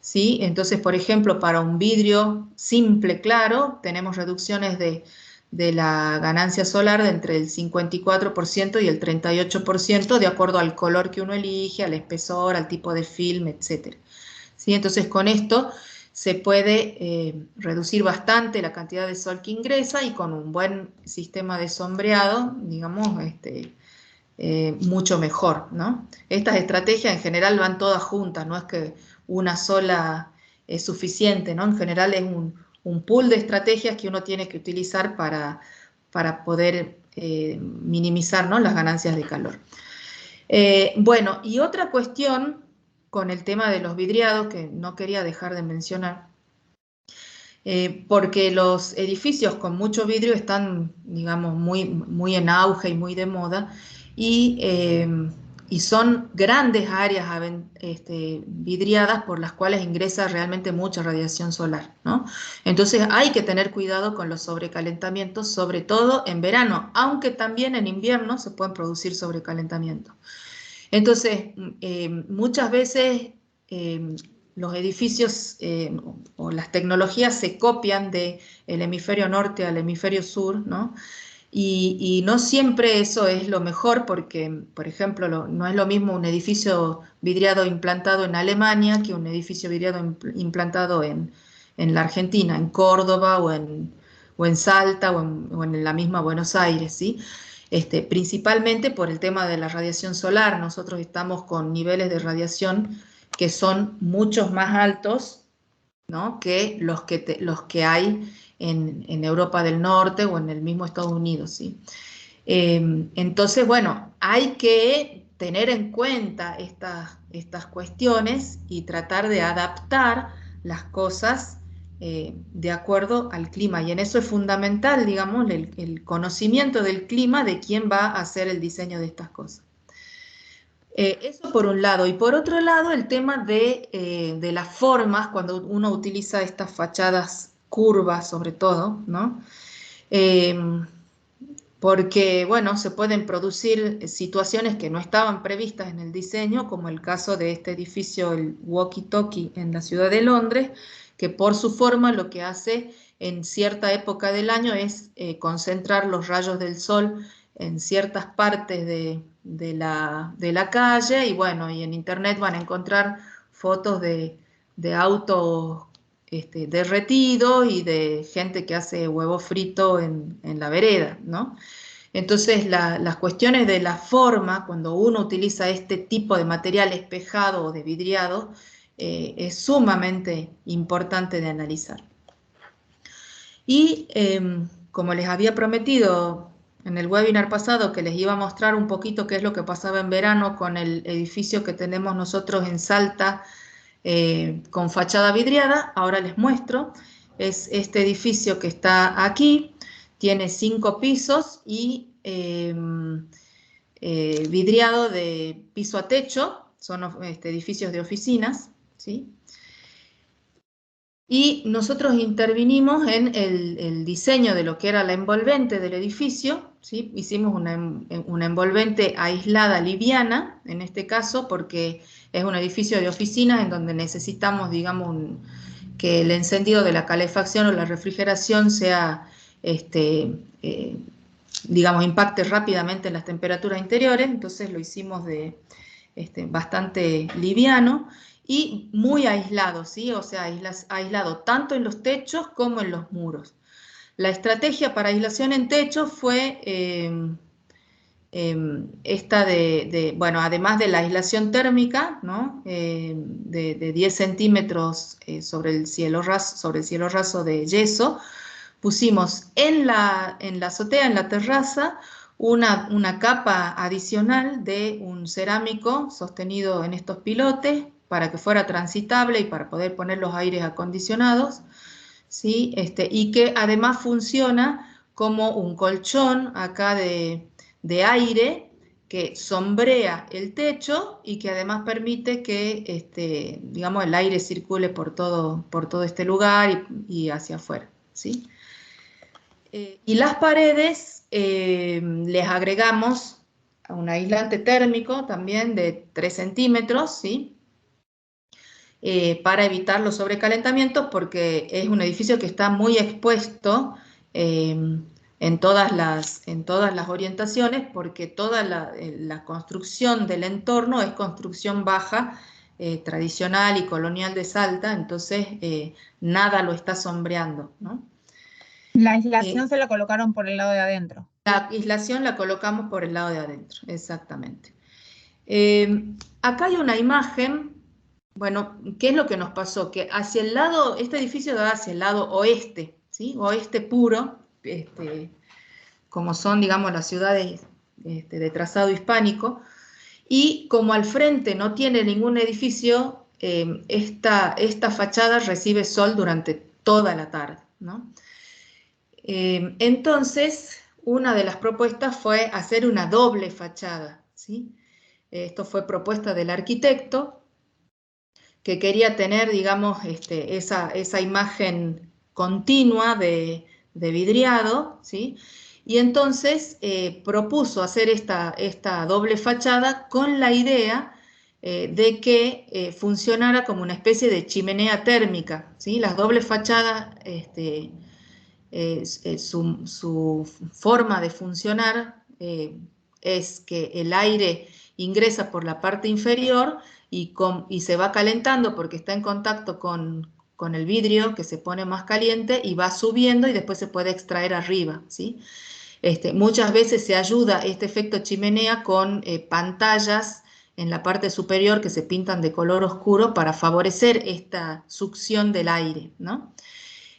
¿sí? Entonces, por ejemplo, para un vidrio simple, claro, tenemos reducciones de la ganancia solar de entre el 54% y el 38%, de acuerdo al color que uno elige, al espesor, al tipo de film, etc. ¿Sí? Entonces, con esto se puede reducir bastante la cantidad de sol que ingresa y con un buen sistema de sombreado, digamos, mucho mejor, ¿no? Estas estrategias en general van todas juntas, no es que una sola es suficiente, ¿no? En general es un pool de estrategias que uno tiene que utilizar para poder minimizar, ¿no?, las ganancias de calor. Bueno, y otra cuestión con el tema de los vidriados que no quería dejar de mencionar, porque los edificios con mucho vidrio están, digamos, muy en auge y muy de moda, y son grandes áreas vidriadas por las cuales ingresa realmente mucha radiación solar, ¿no? Entonces hay que tener cuidado con los sobrecalentamientos, sobre todo en verano, aunque también en invierno se pueden producir sobrecalentamientos. Entonces, muchas veces los edificios o las tecnologías se copian del hemisferio norte al hemisferio sur, ¿no? Y no siempre eso es lo mejor porque, por ejemplo, no es lo mismo un edificio vidriado implantado en Alemania que un edificio vidriado implantado en la Argentina, en Córdoba o en Salta o en la misma Buenos Aires, ¿sí? Principalmente por el tema de la radiación solar. Nosotros estamos con niveles de radiación que son muchos más altos, ¿no?, que los que hay en Europa del Norte o en el mismo Estados Unidos, ¿sí? Entonces, bueno, hay que tener en cuenta estas cuestiones y tratar de adaptar las cosas de acuerdo al clima. Y en eso es fundamental, digamos, el conocimiento del clima de quién va a hacer el diseño de estas cosas. Eso por un lado. Y por otro lado, el tema de las formas, cuando uno utiliza estas fachadas curvas, sobre todo, ¿no? Porque, bueno, se pueden producir situaciones que no estaban previstas en el diseño, como el caso de este edificio, el Walkie Talkie, en la ciudad de Londres, que por su forma lo que hace en cierta época del año es concentrar los rayos del sol en ciertas partes de la calle, y bueno, y en internet van a encontrar fotos de autos derretidos y de gente que hace huevo frito en la vereda, ¿no? Entonces, las cuestiones de la forma, cuando uno utiliza este tipo de material espejado o de vidriado, es sumamente importante de analizar. Y como les había prometido en el webinar pasado que les iba a mostrar un poquito qué es lo que pasaba en verano con el edificio que tenemos nosotros en Salta, con fachada vidriada, ahora les muestro. Es este edificio que está aquí, tiene 5 pisos y vidriado de piso a techo, son edificios de oficinas, ¿sí? Y nosotros intervinimos en el diseño de lo que era la envolvente del edificio, ¿sí? Hicimos una envolvente aislada liviana, en este caso, porque es un edificio de oficinas en donde necesitamos, digamos, que el encendido de la calefacción o la refrigeración sea, digamos, impacte rápidamente en las temperaturas interiores. Entonces lo hicimos bastante liviano y muy aislado, ¿sí? O sea, aislado tanto en los techos como en los muros. La estrategia para aislación en techos fue bueno, además de la aislación térmica, ¿no? De 10 centímetros sobre el cielo raso de yeso, pusimos en la azotea, en la terraza, una capa adicional de un cerámico sostenido en estos pilotes para que fuera transitable y para poder poner los aires acondicionados, ¿sí? Y que además funciona como un colchón acá de aire que sombrea el techo y que además permite que, digamos, el aire circule por todo este lugar y hacia afuera, ¿sí? Y las paredes les agregamos un aislante térmico también de 3 centímetros, ¿sí? Para evitar los sobrecalentamientos, porque es un edificio que está muy expuesto en todas las orientaciones, porque toda la construcción del entorno es construcción baja, tradicional y colonial de Salta, entonces nada lo está sombreando, ¿no? La aislación se la colocaron por el lado de adentro. La aislación la colocamos por el lado de adentro, exactamente. Acá hay una imagen, bueno, ¿qué es lo que nos pasó? Que hacia el lado, este edificio da hacia el lado oeste, ¿sí? Oeste puro, como son, digamos, las ciudades de trazado hispánico, y como al frente no tiene ningún edificio, esta fachada recibe sol durante toda la tarde, ¿no? Entonces, una de las propuestas fue hacer una doble fachada, ¿sí? Esto fue propuesta del arquitecto, que quería tener, digamos, esa imagen continua de vidriado, ¿sí? Y entonces propuso hacer esta doble fachada con la idea de que funcionara como una especie de chimenea térmica, ¿sí? Las dobles fachadas, su forma de funcionar es que el aire ingresa por la parte inferior y se va calentando porque está en contacto con el vidrio, que se pone más caliente y va subiendo y después se puede extraer arriba, ¿sí? Muchas veces se ayuda este efecto chimenea con pantallas en la parte superior que se pintan de color oscuro para favorecer esta succión del aire, ¿no?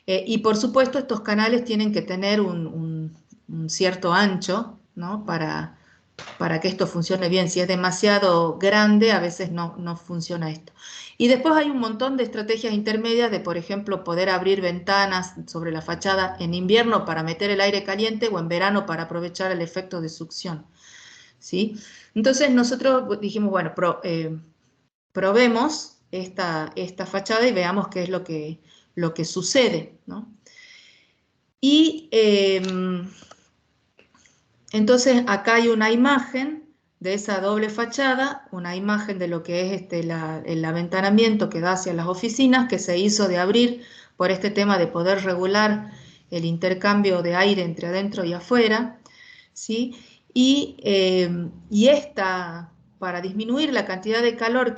Y por supuesto estos canales tienen que tener un cierto ancho, ¿no? Para que esto funcione bien. Si es demasiado grande, a veces no funciona esto. Y después hay un montón de estrategias intermedias de, por ejemplo, poder abrir ventanas sobre la fachada en invierno para meter el aire caliente o en verano para aprovechar el efecto de succión, ¿sí? Entonces nosotros dijimos, bueno, probemos esta fachada y veamos qué es lo que sucede, ¿no? Y entonces acá hay una imagen de esa doble fachada, una imagen de lo que es el aventanamiento que da hacia las oficinas, que se hizo de abrir por este tema de poder regular el intercambio de aire entre adentro y afuera, ¿sí? Y para disminuir la cantidad de calor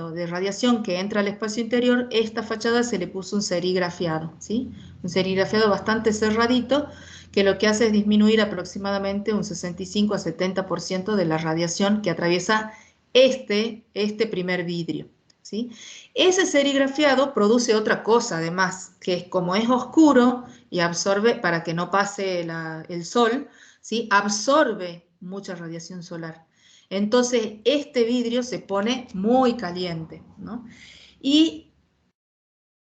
o de radiación que entra al espacio interior, esta fachada se le puso un serigrafiado, ¿sí? Un serigrafiado bastante cerradito, que lo que hace es disminuir aproximadamente un 65 a 70% de la radiación que atraviesa este primer vidrio, ¿sí? Ese serigrafiado produce otra cosa además, que es como es oscuro y absorbe, para que no pase el sol, ¿sí? Absorbe mucha radiación solar. Entonces este vidrio se pone muy caliente, ¿no? Y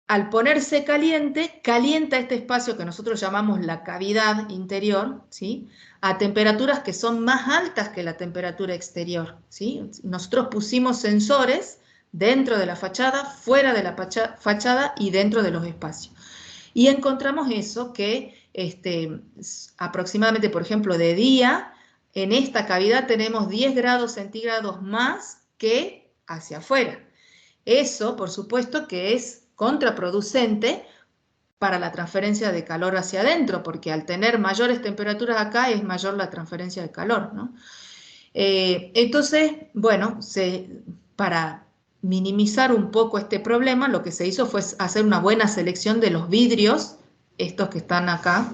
al ponerse caliente, calienta este espacio que nosotros llamamos la cavidad interior, ¿sí? A temperaturas que son más altas que la temperatura exterior, ¿sí? Nosotros pusimos sensores dentro de la fachada, fuera de la fachada y dentro de los espacios. Y encontramos eso, que aproximadamente, por ejemplo, de día, en esta cavidad tenemos 10 grados centígrados más que hacia afuera. Eso, por supuesto, que es contraproducente para la transferencia de calor hacia adentro, porque al tener mayores temperaturas acá es mayor la transferencia de calor, ¿no? Entonces, bueno, para minimizar un poco este problema, lo que se hizo fue hacer una buena selección de los vidrios, estos que están acá,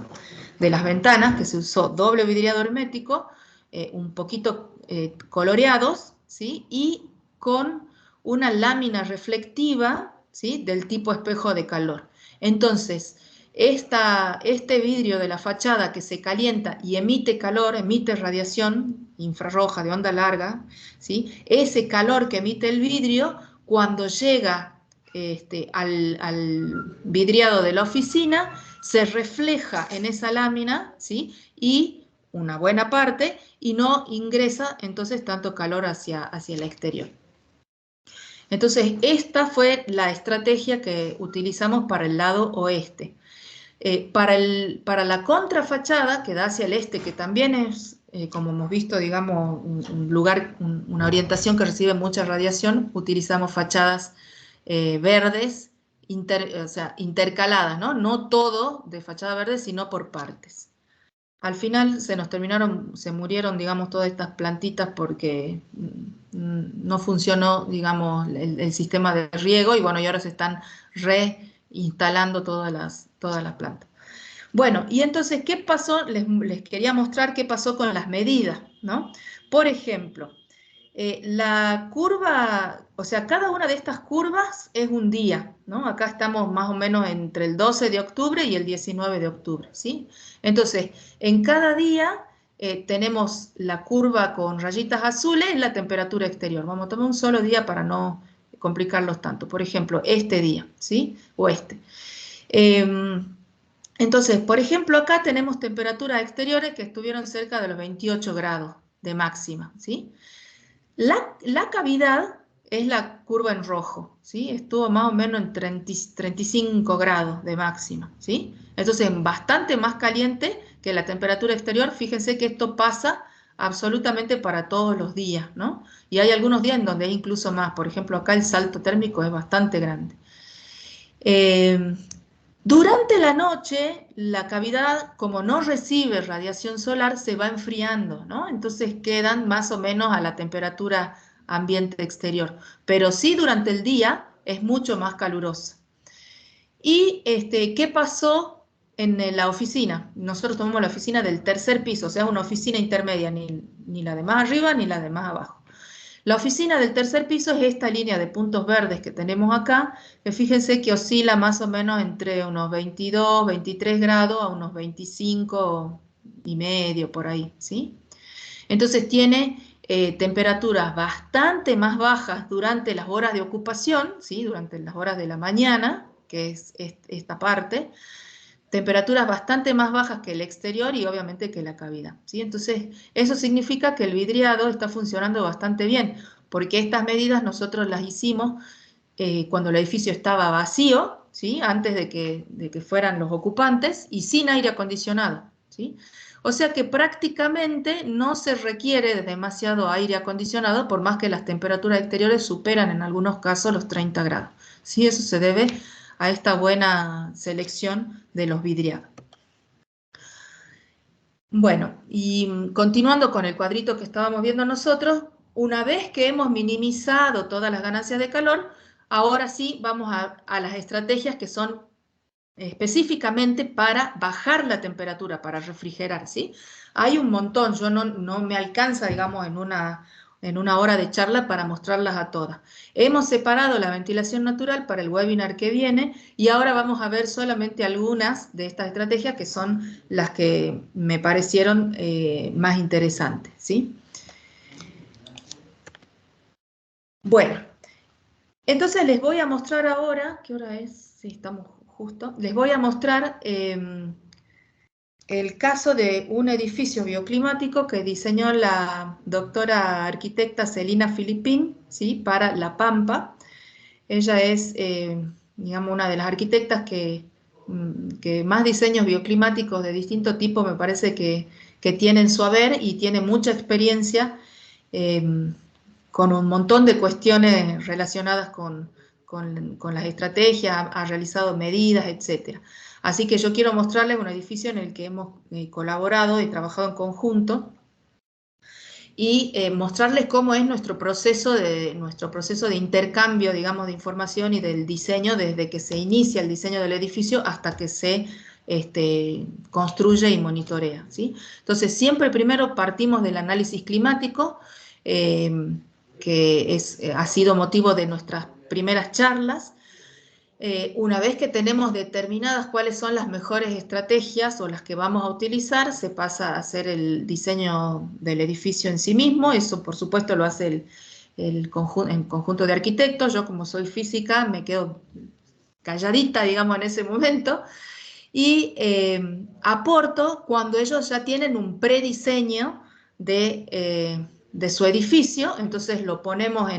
de las ventanas, que se usó doble vidriado hermético, un poquito coloreados, ¿sí? Y con una lámina reflectiva, ¿sí? Del tipo espejo de calor. Entonces, este vidrio de la fachada que se calienta y emite calor, emite radiación infrarroja de onda larga, ¿sí? Ese calor que emite el vidrio, cuando llega al vidriado de la oficina, se refleja en esa lámina, ¿sí? Y una buena parte, y no ingresa entonces tanto calor hacia el exterior. Entonces, esta fue la estrategia que utilizamos para el lado oeste. Para la contrafachada, que da hacia el este, que también es, como hemos visto, digamos, un lugar, una orientación que recibe mucha radiación, utilizamos fachadas verdes, o sea, intercaladas, ¿no? No todo de fachada verde, sino por partes. Al final se murieron, digamos, todas estas plantitas porque no funcionó, digamos, el sistema de riego y bueno, y ahora se están reinstalando todas las plantas. Bueno, y entonces, ¿qué pasó? Les quería mostrar qué pasó con las medidas, ¿no? Por ejemplo, la curva, o sea, cada una de estas curvas es un día, ¿no? Acá estamos más o menos entre el 12 de octubre y el 19 de octubre, ¿sí? Entonces, en cada día tenemos la curva con rayitas azules, la temperatura exterior. Vamos a tomar un solo día para no complicarlos tanto. Por ejemplo, este día, ¿sí? O este. Entonces, por ejemplo, acá tenemos temperaturas exteriores que estuvieron cerca de los 28 grados de máxima, ¿sí? La cavidad es la curva en rojo, ¿sí? Estuvo más o menos en 35 grados de máxima, ¿sí? Entonces, bastante más caliente que la temperatura exterior. Fíjense que esto pasa absolutamente para todos los días, ¿no? Y hay algunos días en donde hay incluso más. Por ejemplo, acá el salto térmico es bastante grande. Durante la noche, la cavidad, como no recibe radiación solar, se va enfriando, ¿no? Entonces quedan más o menos a la temperatura ambiente exterior. Pero sí, durante el día es mucho más calurosa. ¿Y qué pasó en la oficina? Nosotros tomamos la oficina del tercer piso, o sea, una oficina intermedia, ni la de más arriba ni la de más abajo. La oficina del tercer piso es esta línea de puntos verdes que tenemos acá, que fíjense que oscila más o menos entre unos 22, 23 grados a unos 25 y medio por ahí, ¿sí? Entonces tiene temperaturas bastante más bajas durante las horas de ocupación, ¿sí? Durante las horas de la mañana, que es esta parte, temperaturas bastante más bajas que el exterior y obviamente que la cavidad, ¿sí? Entonces, eso significa que el vidriado está funcionando bastante bien, porque estas medidas nosotros las hicimos cuando el edificio estaba vacío, ¿sí? Antes de que fueran los ocupantes y sin aire acondicionado, ¿sí? O sea que prácticamente no se requiere demasiado aire acondicionado, por más que las temperaturas exteriores superan en algunos casos los 30 grados, ¿sí? Eso se debe a esta buena selección de los vidriados. Bueno, y continuando con el cuadrito que estábamos viendo nosotros, una vez que hemos minimizado todas las ganancias de calor, ahora sí vamos a las estrategias que son específicamente para bajar la temperatura, para refrigerar, ¿sí? Hay un montón, yo no me alcanza, digamos, en una hora de charla para mostrarlas a todas. Hemos separado la ventilación natural para el webinar que viene y ahora vamos a ver solamente algunas de estas estrategias que son las que me parecieron más interesantes, ¿sí? Bueno, entonces les voy a mostrar ahora, ¿qué hora es? Sí, estamos justo. Les voy a mostrar el caso de un edificio bioclimático que diseñó la doctora arquitecta Celina Filipín, ¿sí? Para La Pampa. Ella es, digamos, una de las arquitectas que más diseños bioclimáticos de distinto tipo me parece que tiene en su haber y tiene mucha experiencia con un montón de cuestiones relacionadas con las estrategias, ha realizado medidas, etc. Así que yo quiero mostrarles un edificio en el que hemos colaborado y trabajado en conjunto y mostrarles cómo es nuestro proceso de intercambio, digamos, de información y del diseño, desde que se inicia el diseño del edificio hasta que se construye y monitorea, ¿sí? Entonces, siempre primero partimos del análisis climático, que ha sido motivo de nuestras primeras charlas. Una vez que tenemos determinadas cuáles son las mejores estrategias o las que vamos a utilizar, se pasa a hacer el diseño del edificio en sí mismo. Eso, por supuesto, lo hace el conjunto de arquitectos. Yo, como soy física, me quedo calladita, digamos, en ese momento, y aporto cuando ellos ya tienen un prediseño de su edificio. Entonces lo ponemos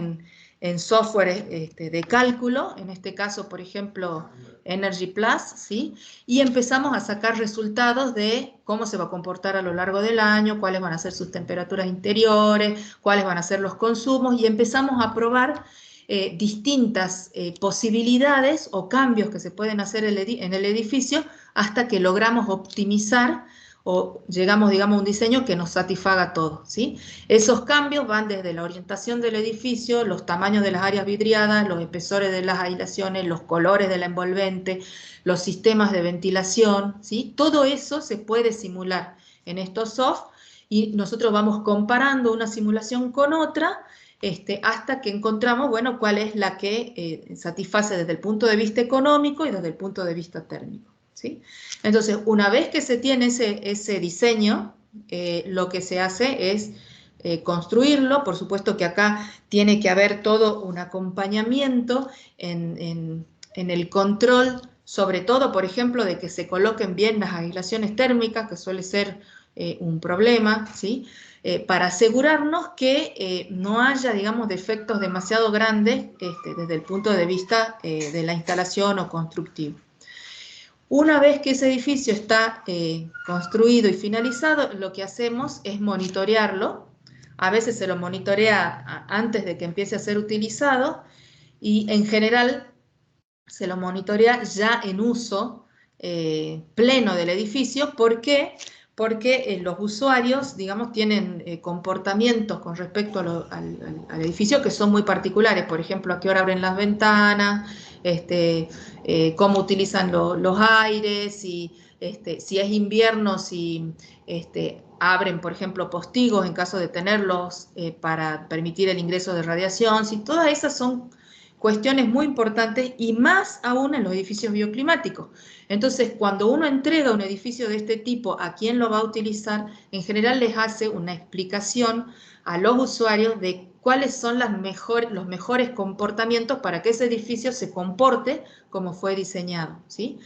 en software de cálculo, en este caso, por ejemplo, Energy Plus, ¿sí? Y empezamos a sacar resultados de cómo se va a comportar a lo largo del año, cuáles van a ser sus temperaturas interiores, cuáles van a ser los consumos, y empezamos a probar distintas posibilidades o cambios que se pueden hacer en el edificio hasta que logramos optimizar o llegamos, digamos, a un diseño que nos satisfaga todo, ¿sí? Esos cambios van desde la orientación del edificio, los tamaños de las áreas vidriadas, los espesores de las aislaciones, los colores de la envolvente, los sistemas de ventilación, ¿sí? Todo eso se puede simular en estos soft, y nosotros vamos comparando una simulación con otra hasta que encontramos, bueno, cuál es la que satisface desde el punto de vista económico y desde el punto de vista térmico, ¿sí? Entonces, una vez que se tiene ese diseño, lo que se hace es construirlo. Por supuesto que acá tiene que haber todo un acompañamiento en el control, sobre todo, por ejemplo, de que se coloquen bien las aislaciones térmicas, que suele ser un problema, ¿sí? Para asegurarnos que no haya, digamos, defectos demasiado grandes desde el punto de vista de la instalación o constructivo. Una vez que ese edificio está construido y finalizado, lo que hacemos es monitorearlo. A veces se lo monitorea antes de que empiece a ser utilizado, y en general se lo monitorea ya en uso pleno del edificio. ¿Por qué? Porque los usuarios, digamos, tienen comportamientos con respecto al edificio que son muy particulares. Por ejemplo, a qué hora abren las ventanas, cómo utilizan los aires, si es invierno, si abren, por ejemplo, postigos en caso de tenerlos para permitir el ingreso de radiación. Si todas esas son cuestiones muy importantes, y más aún en los edificios bioclimáticos. Entonces, cuando uno entrega un edificio de este tipo a quien lo va a utilizar, en general les hace una explicación a los usuarios de cuáles son los mejores comportamientos para que ese edificio se comporte como fue diseñado, ¿sí?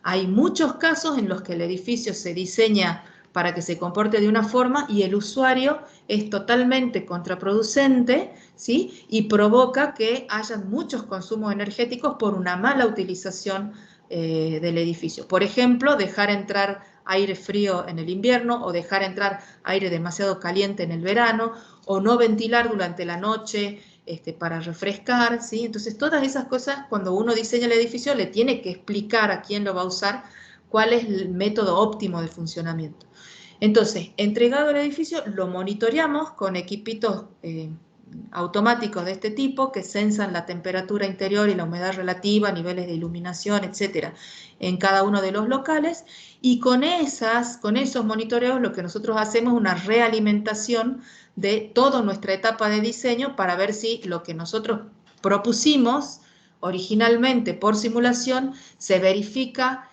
Hay muchos casos en los que el edificio se diseña para que se comporte de una forma y el usuario es totalmente contraproducente, ¿sí? Y provoca que haya muchos consumos energéticos por una mala utilización del edificio. Por ejemplo, dejar entrar aire frío en el invierno, o dejar entrar aire demasiado caliente en el verano, o no ventilar durante la noche para refrescar, ¿sí? Entonces, todas esas cosas, cuando uno diseña el edificio, le tiene que explicar a quién lo va a usar cuál es el método óptimo de funcionamiento. Entonces, entregado el edificio, lo monitoreamos con equipitos automáticos de este tipo que censan la temperatura interior y la humedad relativa, niveles de iluminación, etcétera, en cada uno de los locales, y con esos monitoreos lo que nosotros hacemos es una realimentación de toda nuestra etapa de diseño para ver si lo que nosotros propusimos originalmente por simulación se verifica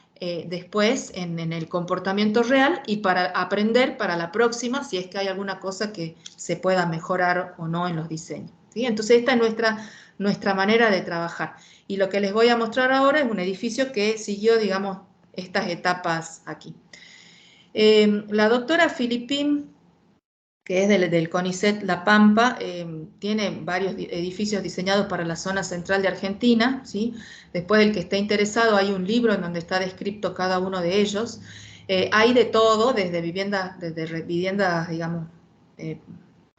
después en el comportamiento real, y para aprender para la próxima si es que hay alguna cosa que se pueda mejorar o no en los diseños, ¿sí? Entonces esta es nuestra manera de trabajar, y lo que les voy a mostrar ahora es un edificio que siguió, digamos, estas etapas aquí. La doctora Filipín, que es del CONICET La Pampa, tiene varios edificios diseñados para la zona central de Argentina, ¿sí? Después, el que esté interesado, hay un libro en donde está descrito cada uno de ellos. Hay de todo, desde viviendas, digamos,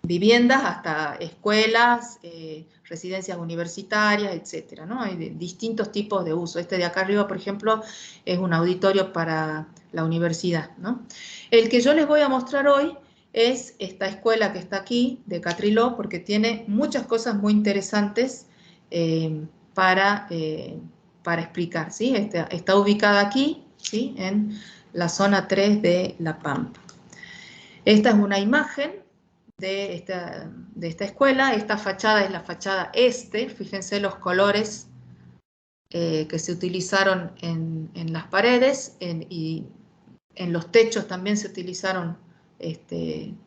viviendas hasta escuelas, residencias universitarias, etcétera, ¿no? Hay distintos tipos de uso. Este de acá arriba, por ejemplo, es un auditorio para la universidad, ¿no? El que yo les voy a mostrar hoy es esta escuela que está aquí, de Catriló, porque tiene muchas cosas muy interesantes para explicar, ¿sí? Está ubicada aquí, ¿sí? En la zona 3 de La Pampa. Esta es una imagen de esta escuela. Esta fachada es la fachada este. Fíjense los colores que se utilizaron en las paredes y en los techos también se utilizaron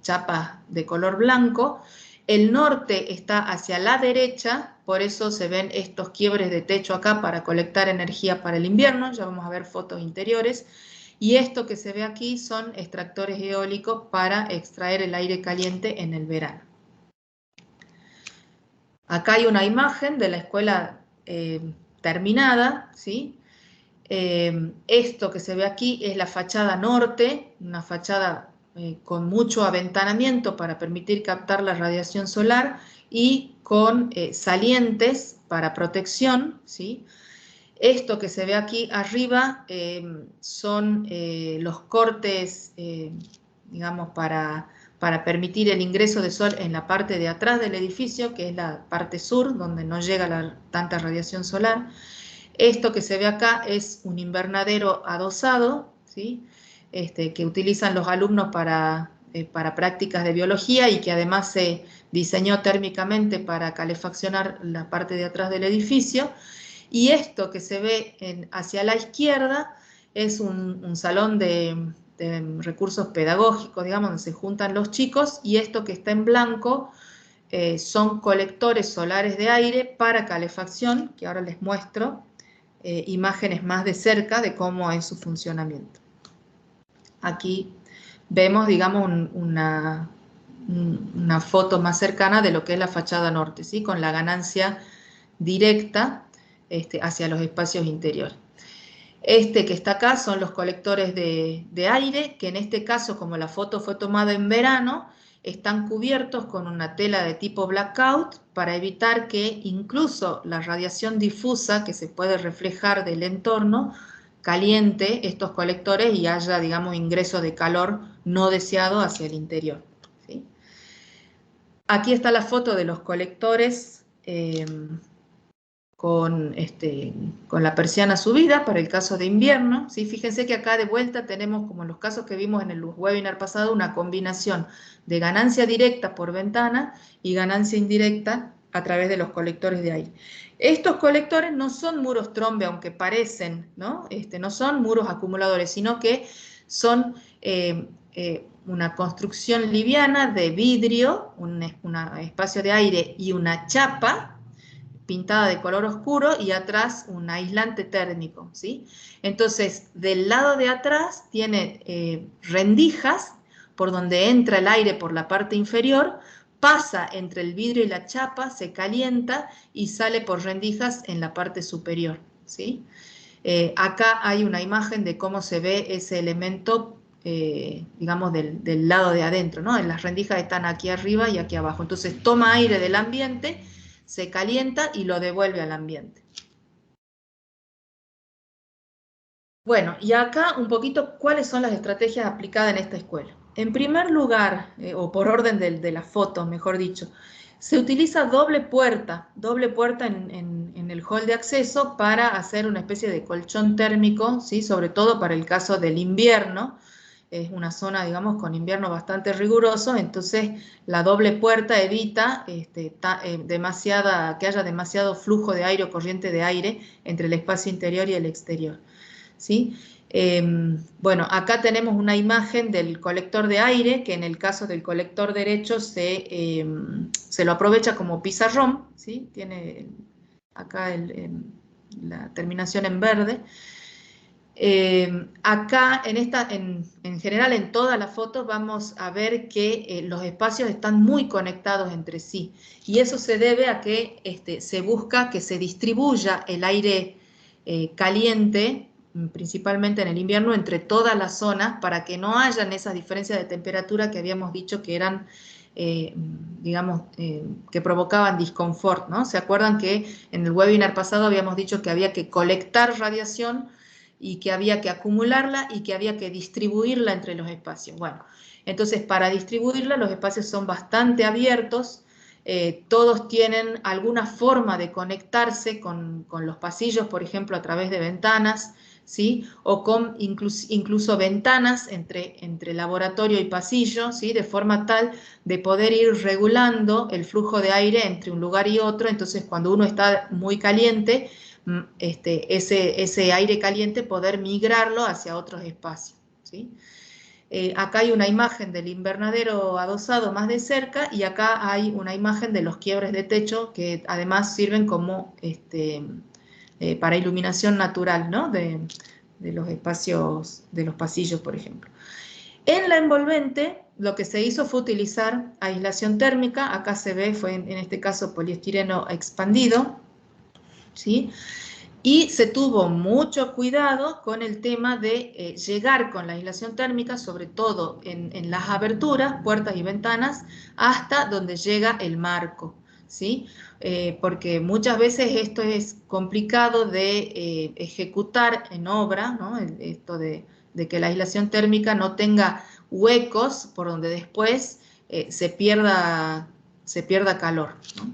chapas de color blanco. El norte está hacia la derecha, por eso se ven estos quiebres de techo acá para colectar energía para el invierno. Ya vamos a ver fotos interiores. Y esto que se ve aquí son extractores eólicos para extraer el aire caliente en el verano. Acá hay una imagen de la escuela terminada, ¿sí? Esto que se ve aquí es la fachada norte, una fachada con mucho aventanamiento para permitir captar la radiación solar y con salientes para protección, ¿sí? Esto que se ve aquí arriba son los cortes, digamos, para permitir el ingreso de sol en la parte de atrás del edificio, que es la parte sur, donde no llega tanta radiación solar. Esto que se ve acá es un invernadero adosado, ¿sí? Que utilizan los alumnos para prácticas de biología y que además se diseñó térmicamente para calefaccionar la parte de atrás del edificio. Y esto que se ve hacia la izquierda es un salón de recursos pedagógicos, digamos, donde se juntan los chicos, y esto que está en blanco son colectores solares de aire para calefacción, que ahora les muestro imágenes más de cerca de cómo es su funcionamiento. Aquí vemos, digamos, una foto más cercana de lo que es la fachada norte, ¿sí? Con la ganancia directa hacia los espacios interiores. Este que está acá son los colectores de aire, que en este caso, como la foto fue tomada en verano, están cubiertos con una tela de tipo blackout para evitar que incluso la radiación difusa que se puede reflejar del entorno caliente estos colectores y haya, digamos, ingreso de calor no deseado hacia el interior, ¿sí? Aquí está la foto de los colectores con la persiana subida para el caso de invierno, ¿sí? Fíjense que acá de vuelta tenemos, como en los casos que vimos en el webinar pasado, una combinación de ganancia directa por ventana y ganancia indirecta a través de los colectores de aire. Estos colectores no son muros trombe, aunque parecen, ¿no? No son muros acumuladores, sino que son una construcción liviana de vidrio, un espacio de aire y una chapa pintada de color oscuro y atrás un aislante térmico, ¿sí? Entonces, del lado de atrás tiene rendijas por donde entra el aire por la parte inferior, pasa entre el vidrio y la chapa, se calienta y sale por rendijas en la parte superior, ¿sí? Acá hay una imagen de cómo se ve ese elemento, digamos, del lado de adentro, ¿no? Las rendijas están aquí arriba y aquí abajo. Entonces, toma aire del ambiente, se calienta y lo devuelve al ambiente. Bueno, y acá un poquito cuáles son las estrategias aplicadas en esta escuela. En primer lugar, o por orden de la foto, mejor dicho, se utiliza doble puerta en el hall de acceso para hacer una especie de colchón térmico, ¿sí? Sobre todo para el caso del invierno. Es una zona, digamos, con invierno bastante riguroso, entonces la doble puerta evita que haya demasiado flujo de aire o corriente de aire entre el espacio interior y el exterior, ¿sí? Bueno, acá tenemos una imagen del colector de aire, que en el caso del colector derecho se lo aprovecha como pizarrón, ¿sí? Tiene acá la terminación en verde. Acá, en general, en todas las fotos vamos a ver que los espacios están muy conectados entre sí. Y eso se debe a que se busca que se distribuya el aire caliente, principalmente en el invierno, entre todas las zonas, para que no hayan esas diferencias de temperatura que habíamos dicho que eran, digamos, que provocaban disconfort, ¿no? ¿Se acuerdan que en el webinar pasado habíamos dicho que había que colectar radiación y que había que acumularla y que había que distribuirla entre los espacios? Bueno, entonces para distribuirla los espacios son bastante abiertos, todos tienen alguna forma de conectarse con los pasillos, por ejemplo, a través de ventanas, ¿sí? O con incluso ventanas entre laboratorio y pasillo, ¿sí? De forma tal de poder ir regulando el flujo de aire entre un lugar y otro. Entonces, cuando uno está muy caliente, ese aire caliente poder migrarlo hacia otros espacios, ¿sí? Acá hay una imagen del invernadero adosado más de cerca, y acá hay una imagen de los quiebres de techo que además sirven como para iluminación natural, ¿no? de los espacios, de los pasillos, por ejemplo. En la envolvente, lo que se hizo fue utilizar aislación térmica. Acá se ve, fue en este caso poliestireno expandido, ¿sí? Y se tuvo mucho cuidado con el tema de llegar con la aislación térmica, sobre todo en las aberturas, puertas y ventanas, hasta donde llega el marco, ¿sí? Porque muchas veces esto es complicado de ejecutar en obra, ¿no? Esto de que la aislación térmica no tenga huecos por donde después se pierda calor, ¿no?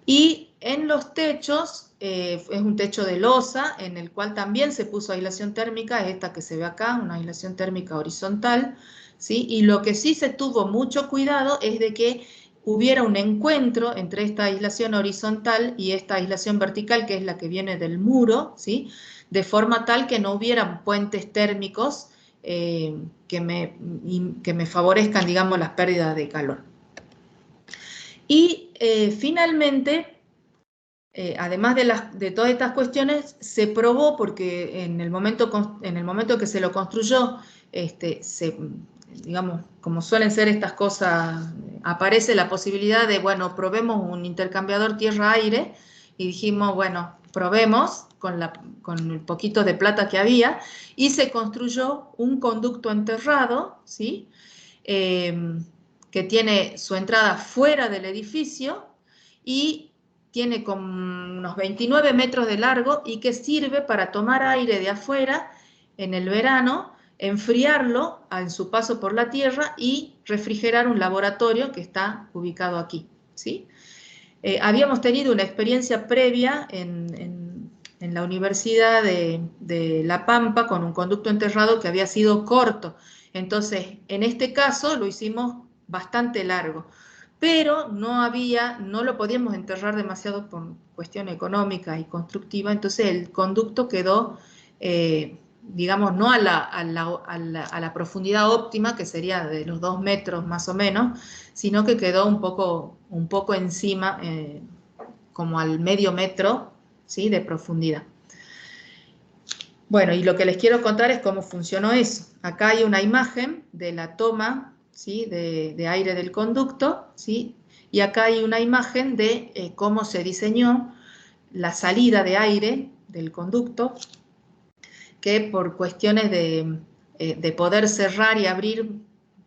Y en los techos, es un techo de losa, en el cual también se puso aislación térmica, es esta que se ve acá, una aislación térmica horizontal, ¿sí? Y lo que sí se tuvo mucho cuidado es de que hubiera un encuentro entre esta aislación horizontal y esta aislación vertical, que es la que viene del muro, ¿sí? De forma tal que no hubieran puentes térmicos que me favorezcan, digamos, las pérdidas de calor. Y finalmente, además de todas estas cuestiones, se probó, porque en el momento que se lo construyó, digamos, como suelen ser estas cosas, aparece la posibilidad de, bueno, probemos un intercambiador tierra-aire, y dijimos, bueno, probemos con el poquito de plata que había, y se construyó un conducto enterrado, ¿sí? Que tiene su entrada fuera del edificio y tiene como unos 29 metros de largo, y que sirve para tomar aire de afuera en el verano, enfriarlo en su paso por la tierra y refrigerar un laboratorio que está ubicado aquí, ¿sí? Habíamos tenido una experiencia previa en la Universidad de La Pampa con un conducto enterrado que había sido corto. Entonces, en este caso lo hicimos bastante largo, pero no lo podíamos enterrar demasiado por cuestión económica y constructiva. Entonces el conducto quedó, digamos, no a la profundidad óptima, que sería de los 2 metros más o menos, sino que quedó un poco encima, como al medio metro, ¿sí? De profundidad. Bueno, y lo que les quiero contar es cómo funcionó eso. Acá hay una imagen de la toma, ¿sí? de aire del conducto, ¿sí? Y acá hay una imagen de cómo se diseñó la salida de aire del conducto, que por cuestiones de poder cerrar y abrir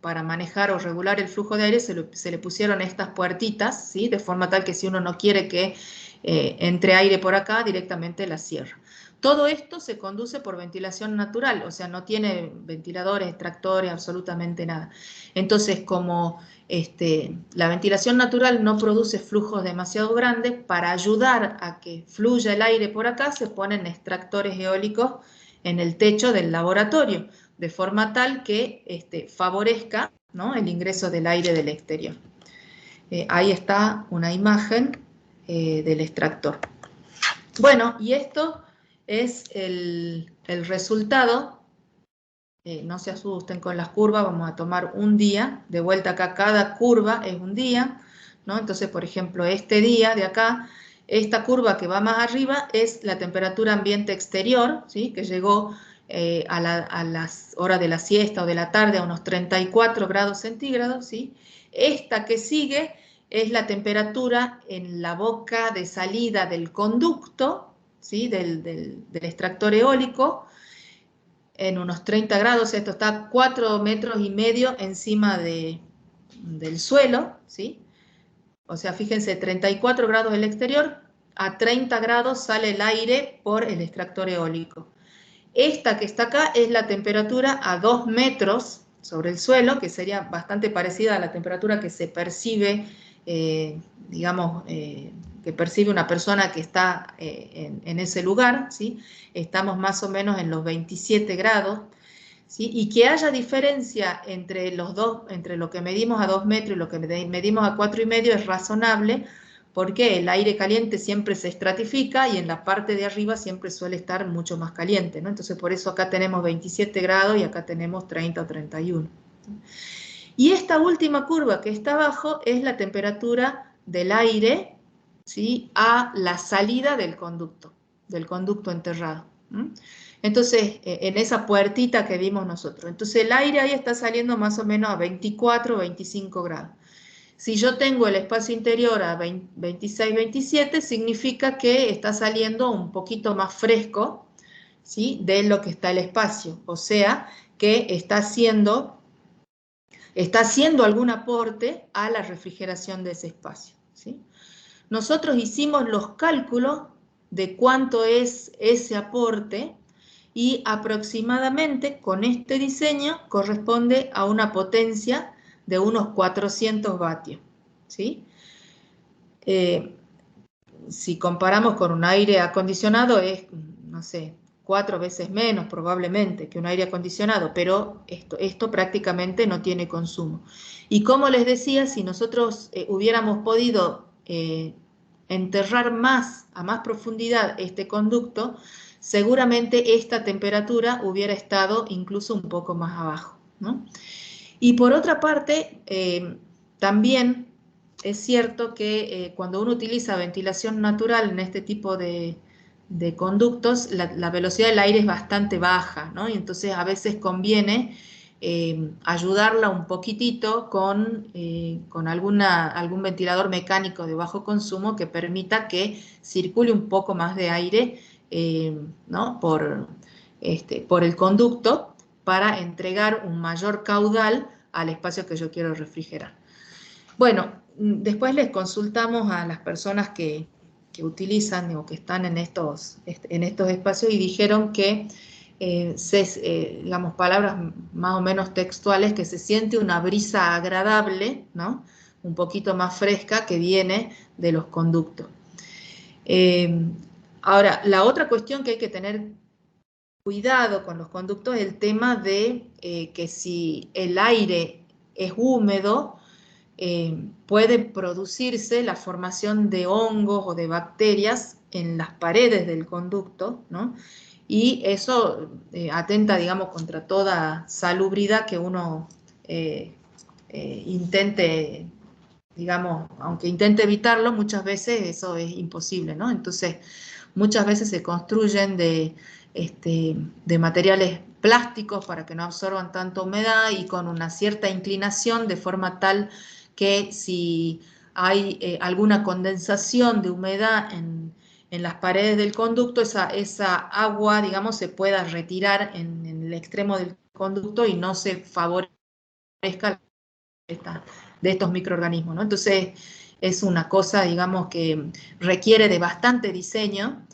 para manejar o regular el flujo de aire, se le pusieron estas puertitas, ¿sí? De forma tal que si uno no quiere que entre aire por acá, directamente la cierra. Todo esto se conduce por ventilación natural, o sea, no tiene ventiladores, extractores, absolutamente nada. Entonces, como la ventilación natural no produce flujos demasiado grandes, para ayudar a que fluya el aire por acá, se ponen extractores eólicos en el techo del laboratorio, de forma tal que favorezca, ¿no? El ingreso del aire del exterior. Ahí está una imagen del extractor. Bueno, y esto es el resultado. No se asusten con las curvas, vamos a tomar un día. De vuelta acá, cada curva es un día, ¿no? Entonces, por ejemplo, este día de acá, esta curva que va más arriba es la temperatura ambiente exterior, ¿sí? Que llegó a las horas de la siesta o de la tarde a unos 34 grados centígrados, ¿sí? Esta que sigue es la temperatura en la boca de salida del conducto, ¿sí? del extractor eólico, en unos 30 grados. Esto está 4,5 metros encima del suelo, ¿sí? O sea, fíjense, 34 grados el exterior, a 30 grados sale el aire por el extractor eólico. Esta que está acá es la temperatura a 2 metros sobre el suelo, que sería bastante parecida a la temperatura que se percibe, digamos, que percibe una persona que está en ese lugar, ¿sí? Estamos más o menos en los 27 grados, ¿sí? Y que haya diferencia entre los dos, entre lo que medimos a 2 metros y lo que medimos a 4,5 es razonable, porque el aire caliente siempre se estratifica y en la parte de arriba siempre suele estar mucho más caliente, ¿no? Entonces por eso acá tenemos 27 grados y acá tenemos 30 o 31. Y esta última curva que está abajo es la temperatura del aire, ¿sí? A la salida del conducto enterrado. Entonces, en esa puertita que vimos nosotros. Entonces el aire ahí está saliendo más o menos a 24 o 25 grados. Si yo tengo el espacio interior a 26, 27, significa que está saliendo un poquito más fresco, ¿sí? De lo que está el espacio. O sea, que está haciendo algún aporte a la refrigeración de ese espacio, ¿sí? Nosotros hicimos los cálculos de cuánto es ese aporte y aproximadamente con este diseño corresponde a una potencia de unos 400 vatios, ¿sí? Si comparamos con un aire acondicionado es, no sé, 4 veces menos probablemente que un aire acondicionado, pero esto prácticamente no tiene consumo. Y como les decía, si nosotros hubiéramos podido enterrar a más profundidad este conducto, seguramente esta temperatura hubiera estado incluso un poco más abajo, ¿no? Y por otra parte, también es cierto que cuando uno utiliza ventilación natural en este tipo de conductos, la velocidad del aire es bastante baja, ¿no? Y entonces a veces conviene ayudarla un poquitito con algún ventilador mecánico de bajo consumo que permita que circule un poco más de aire, ¿no? por el conducto para entregar un mayor caudal al espacio que yo quiero refrigerar. Bueno, después les consultamos a las personas que utilizan o que están en estos espacios y dijeron que, digamos, palabras más o menos textuales, que se siente una brisa agradable, ¿no? Un poquito más fresca que viene de los conductos. Ahora, la otra cuestión que hay que tener cuidado con los conductos es el tema de que si el aire es húmedo, puede producirse la formación de hongos o de bacterias en las paredes del conducto, ¿no? Y eso atenta, digamos, contra toda salubridad que uno intente, digamos, aunque intente evitarlo, muchas veces eso es imposible, ¿no? Entonces, muchas veces se construyen de materiales plásticos para que no absorban tanta humedad y con una cierta inclinación de forma tal que si hay alguna condensación de humedad en las paredes del conducto, esa agua, digamos, se pueda retirar en el extremo del conducto y no se favorezca de estos microorganismos, ¿no? Entonces, es una cosa, digamos, que requiere de bastante diseño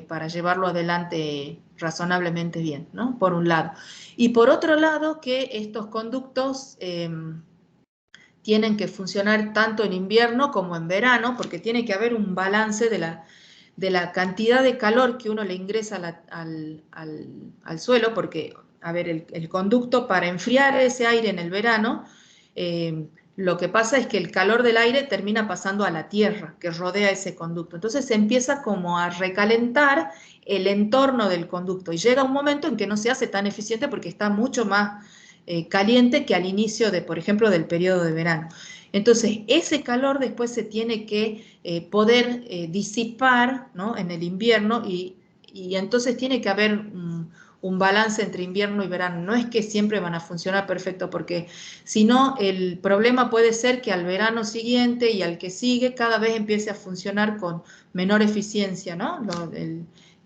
para llevarlo adelante razonablemente bien, ¿no? Por un lado. Y por otro lado, que estos conductos tienen que funcionar tanto en invierno como en verano, porque tiene que haber un balance de la cantidad de calor que uno le ingresa al suelo, porque, a ver, el conducto para enfriar ese aire en el verano, lo que pasa es que el calor del aire termina pasando a la tierra que rodea ese conducto. Entonces se empieza como a recalentar el entorno del conducto y llega un momento en que no se hace tan eficiente porque está mucho más caliente que al inicio por ejemplo, del periodo de verano. Entonces, ese calor después se tiene que poder disipar, ¿no? En el invierno y entonces tiene que haber un balance entre invierno y verano. No es que siempre van a funcionar perfecto, porque si no, el problema puede ser que al verano siguiente y al que sigue cada vez empiece a funcionar con menor eficiencia, ¿no?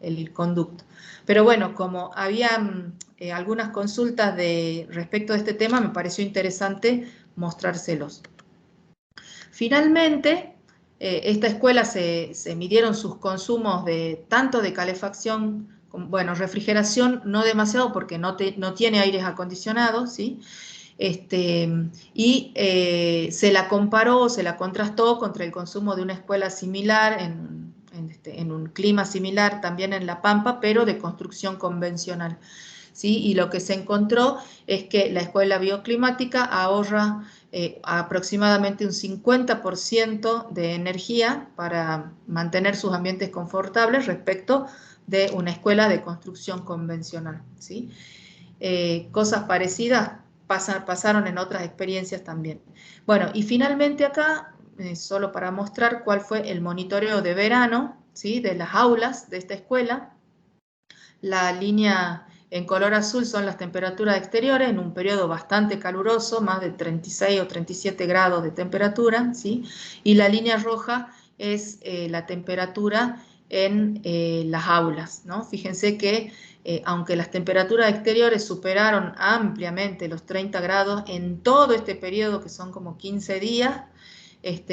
El conducto. Pero bueno, como había algunas consultas respecto a este tema, me pareció interesante mostrárselos. Finalmente, esta escuela se midieron sus consumos tanto de calefacción, bueno, refrigeración no demasiado porque no tiene aires acondicionados, ¿sí? Se la comparó, se la contrastó contra el consumo de una escuela similar en un clima similar también en La Pampa, pero de construcción convencional, ¿sí? Y lo que se encontró es que la escuela bioclimática ahorra aproximadamente un 50% de energía para mantener sus ambientes confortables respecto de una escuela de construcción convencional, ¿sí? Cosas parecidas pasaron en otras experiencias también. Bueno, y finalmente acá, solo para mostrar cuál fue el monitoreo de verano, ¿sí? De las aulas de esta escuela. La línea en color azul son las temperaturas exteriores en un periodo bastante caluroso, más de 36 o 37 grados de temperatura, ¿sí? Y la línea roja es la temperatura en las aulas, ¿no? Fíjense que aunque las temperaturas exteriores superaron ampliamente los 30 grados en todo este periodo, que son como 15 días,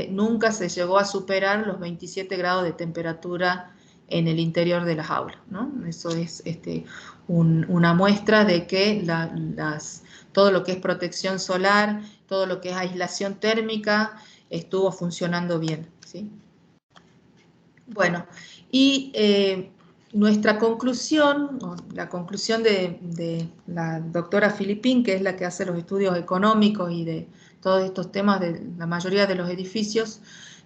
nunca se llegó a superar los 27 grados de temperatura en el interior de las aulas, ¿no? Eso es una muestra de que todo lo que es protección solar, todo lo que es aislación térmica, estuvo funcionando bien, ¿sí? Bueno, y nuestra conclusión, la conclusión de la doctora Filipín, que es la que hace los estudios económicos y de todos estos temas de la mayoría de los edificios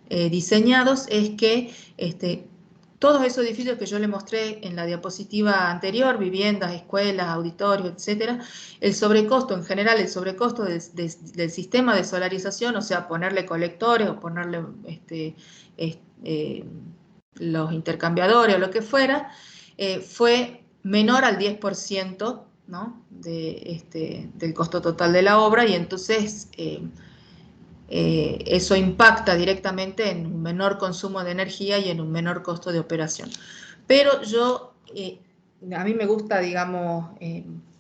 diseñados, es que todos esos edificios que yo le mostré en la diapositiva anterior, viviendas, escuelas, auditorios, etcétera, el sobrecosto, en general, el sobrecosto del sistema de solarización, o sea, ponerle colectores o ponerle los intercambiadores o lo que fuera, fue menor al 10%, ¿no? Del costo total de la obra, y entonces eso impacta directamente en un menor consumo de energía y en un menor costo de operación. Pero a mí me gusta, digamos,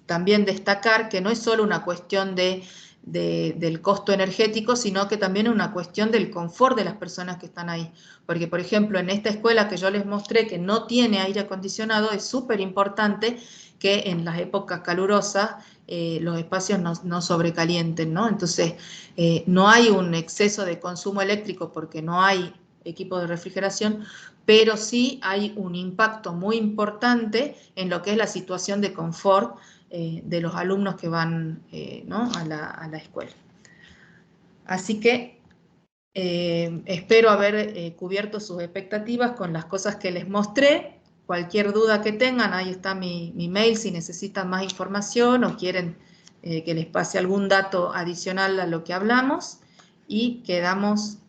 también destacar que no es solo una cuestión del costo energético, sino que también es una cuestión del confort de las personas que están ahí. Porque, por ejemplo, en esta escuela que yo les mostré, que no tiene aire acondicionado, es súper importante que en las épocas calurosas los espacios no sobrecalienten, ¿no? Entonces, no hay un exceso de consumo eléctrico porque no hay equipo de refrigeración, pero sí hay un impacto muy importante en lo que es la situación de confort de los alumnos que van ¿no? a la escuela. Así que espero haber cubierto sus expectativas con las cosas que les mostré. Cualquier duda que tengan, ahí está mi mail si necesitan más información o quieren que les pase algún dato adicional a lo que hablamos, y quedamos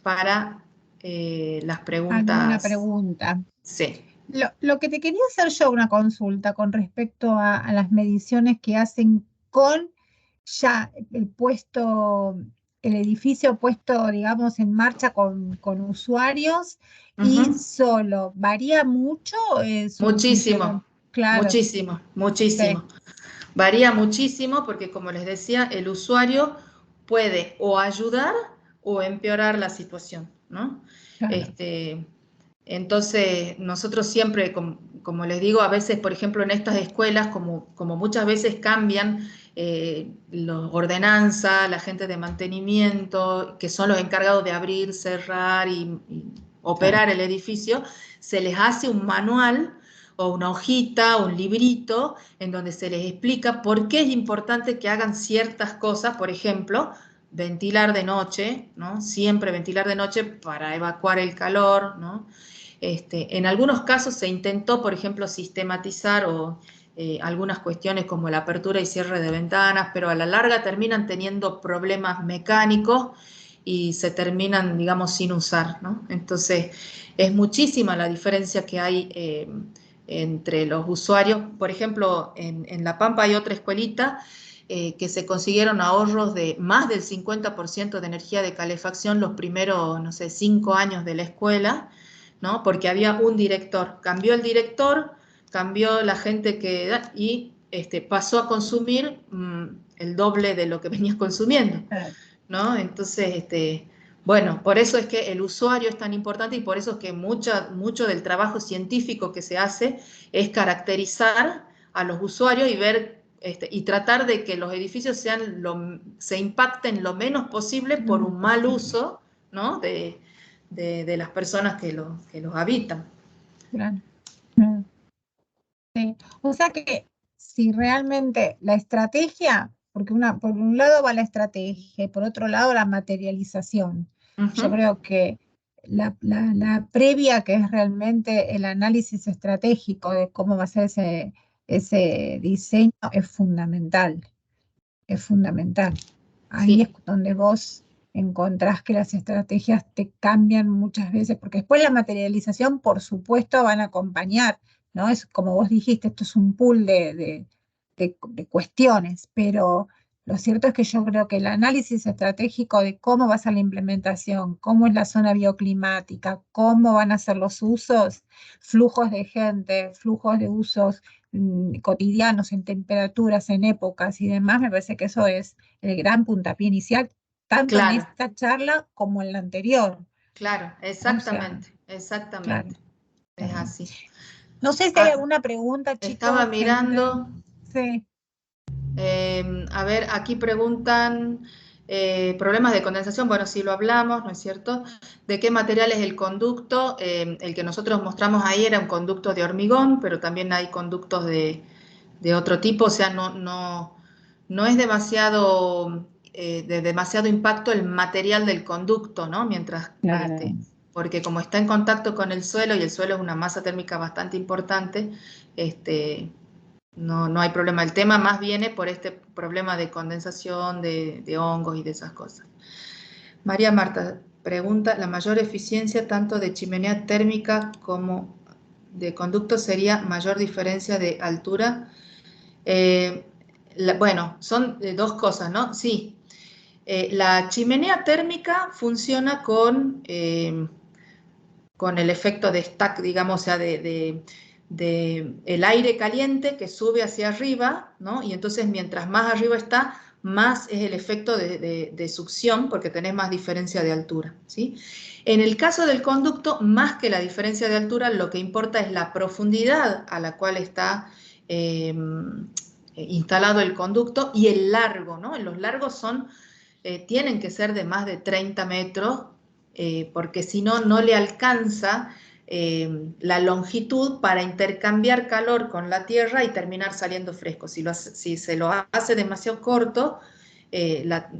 para las preguntas. ¿Alguna pregunta? Sí. Lo que te quería hacer yo una consulta con respecto a las mediciones que hacen con ya el edificio puesto, digamos, en marcha con usuarios y solo. ¿Varía mucho su Muchísimo, funcionamiento? Claro, muchísimo, muchísimo. sí, Varía muchísimo porque, como les decía, el usuario puede o ayudar o empeorar la situación, ¿no? claro. Entonces, nosotros siempre, como les digo, a veces, por ejemplo, en estas escuelas, como muchas veces cambian los ordenanzas, la gente de mantenimiento, que son los encargados de abrir, cerrar y operar el edificio, se les hace un manual o una hojita, un librito, en donde se les explica por qué es importante que hagan ciertas cosas, por ejemplo, ventilar de noche, ¿no? Siempre ventilar de noche para evacuar el calor, ¿no? En algunos casos se intentó, por ejemplo, sistematizar algunas cuestiones como la apertura y cierre de ventanas, pero a la larga terminan teniendo problemas mecánicos y se terminan, digamos, sin usar, ¿no? Entonces, es muchísima la diferencia que hay entre los usuarios. Por ejemplo, en La Pampa hay otra escuelita que se consiguieron ahorros de más del 50% de energía de calefacción los primeros, no sé, 5 años de la escuela, ¿no? Porque había un director. Cambió el director, cambió la gente y pasó a consumir el doble de lo que venía consumiendo, ¿no? Entonces, bueno, por eso es que el usuario es tan importante y por eso es que mucho del trabajo científico que se hace es caracterizar a los usuarios y ver y tratar de que los edificios se impacten lo menos posible por un mal uso, ¿no? de las personas que los habitan. Claro. Sí. O sea que si realmente la estrategia, porque por un lado va la estrategia y por otro lado la materialización. Yo creo que la previa, que es realmente el análisis estratégico de cómo va a ser ese diseño, es fundamental. Es fundamental. Ahí es Sí. donde vos encontrás que las estrategias te cambian muchas veces, porque después la materialización, por supuesto, van a acompañar, ¿no? Es como vos dijiste, esto es un pool de cuestiones, pero lo cierto es que yo creo que el análisis estratégico de cómo va a ser la implementación, cómo es la zona bioclimática, cómo van a ser los usos, flujos de gente, flujos de usos cotidianos, en temperaturas, en épocas y demás, me parece que eso es el gran puntapié inicial, tanto en Claro, esta charla como en la anterior. claro, O sea, exactamente, claro, exactamente. Es está bien. así. No sé si hay Ah, alguna pregunta, estaba chicos, que mirando, sí, a ver, aquí preguntan problemas de condensación. Bueno, sí lo hablamos, ¿no es cierto? ¿De qué material es el conducto? El que nosotros mostramos ahí era un conducto de hormigón, pero también hay conductos de otro tipo, o sea, no es demasiado, de demasiado impacto el material del conducto, ¿no? Mientras, claro. porque como está en contacto con el suelo y el suelo es una masa térmica bastante importante, no hay problema. El tema más viene por este problema de condensación, de hongos y de esas cosas. María Marta pregunta, ¿la mayor eficiencia tanto de chimenea térmica como de conducto sería mayor diferencia de altura? Bueno, son dos cosas, ¿no? Sí. La chimenea térmica funciona con el efecto de stack, digamos, o sea, de el aire caliente que sube hacia arriba, ¿no? Y entonces mientras más arriba está, más es el efecto de succión, porque tenés más diferencia de altura, ¿sí? En el caso del conducto, más que la diferencia de altura, lo que importa es la profundidad a la cual está instalado el conducto y el largo, ¿no? Los largos tienen que ser de más de 30 metros, porque si no, no le alcanza la longitud para intercambiar calor con la tierra y terminar saliendo fresco. Si se lo hace demasiado corto,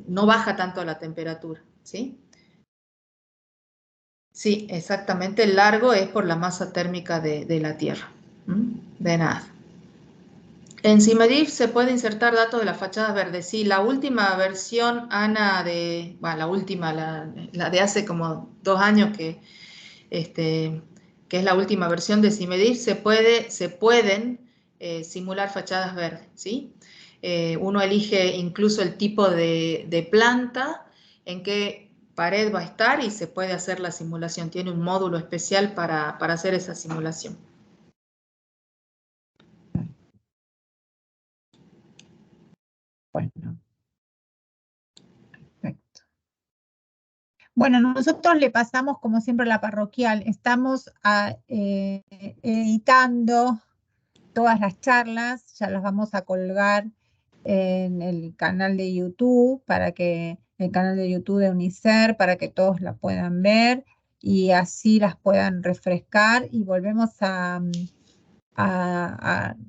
no baja tanto la temperatura, ¿sí? Sí, exactamente, el largo es por la masa térmica de la tierra. De nada. En CIMEDIF se puede insertar datos de las fachadas verdes. Sí, la última versión, Ana, la última, la de hace como 2 años que es la última versión de CIMEDIF, se pueden simular fachadas verdes, ¿sí? Uno elige incluso el tipo de planta, en qué pared va a estar y se puede hacer la simulación. Tiene un módulo especial para hacer esa simulación. Bueno, perfecto. Bueno, nosotros le pasamos, como siempre, a la parroquial. Estamos editando todas las charlas, ya las vamos a colgar en el canal de YouTube, el canal de YouTube de UNICER, para que todos la puedan ver y así las puedan refrescar. Y volvemos a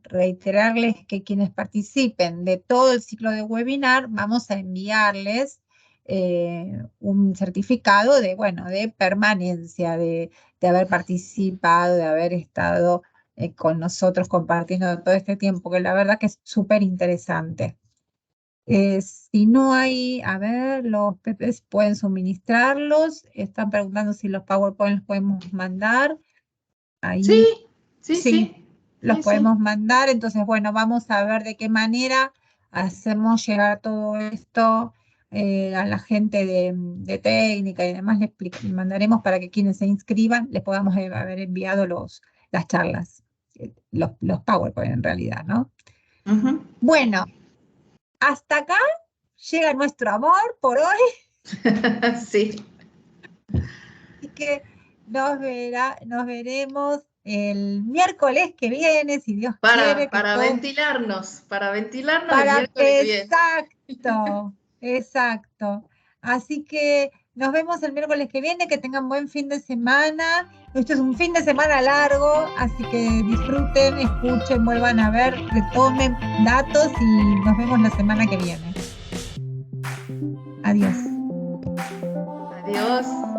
reiterarles que quienes participen de todo el ciclo de webinar, vamos a enviarles un certificado bueno, de permanencia, de haber participado, de haber estado con nosotros compartiendo todo este tiempo, que la verdad que es súper interesante. Si no hay, a ver, los PPs pueden suministrarlos. Están preguntando si los PowerPoint los podemos mandar. Sí, Ahí sí, sí, sí, los sí, sí. podemos mandar. Entonces, bueno, vamos a ver de qué manera hacemos llegar todo esto a la gente de técnica y demás. Les mandaremos para que quienes se inscriban les podamos haber enviado las charlas, los PowerPoint en realidad, ¿no? Ujú. Bueno, hasta acá llega nuestro amor por hoy, Sí. y que nos veremos el miércoles que viene, si Dios quiere. Para ventilarnos el miércoles que viene. Exacto, exacto. Así que nos vemos el miércoles que viene, que tengan buen fin de semana. Esto es un fin de semana largo, así que disfruten, escuchen, vuelvan a ver, retomen datos y nos vemos la semana que viene. Adiós. Adiós.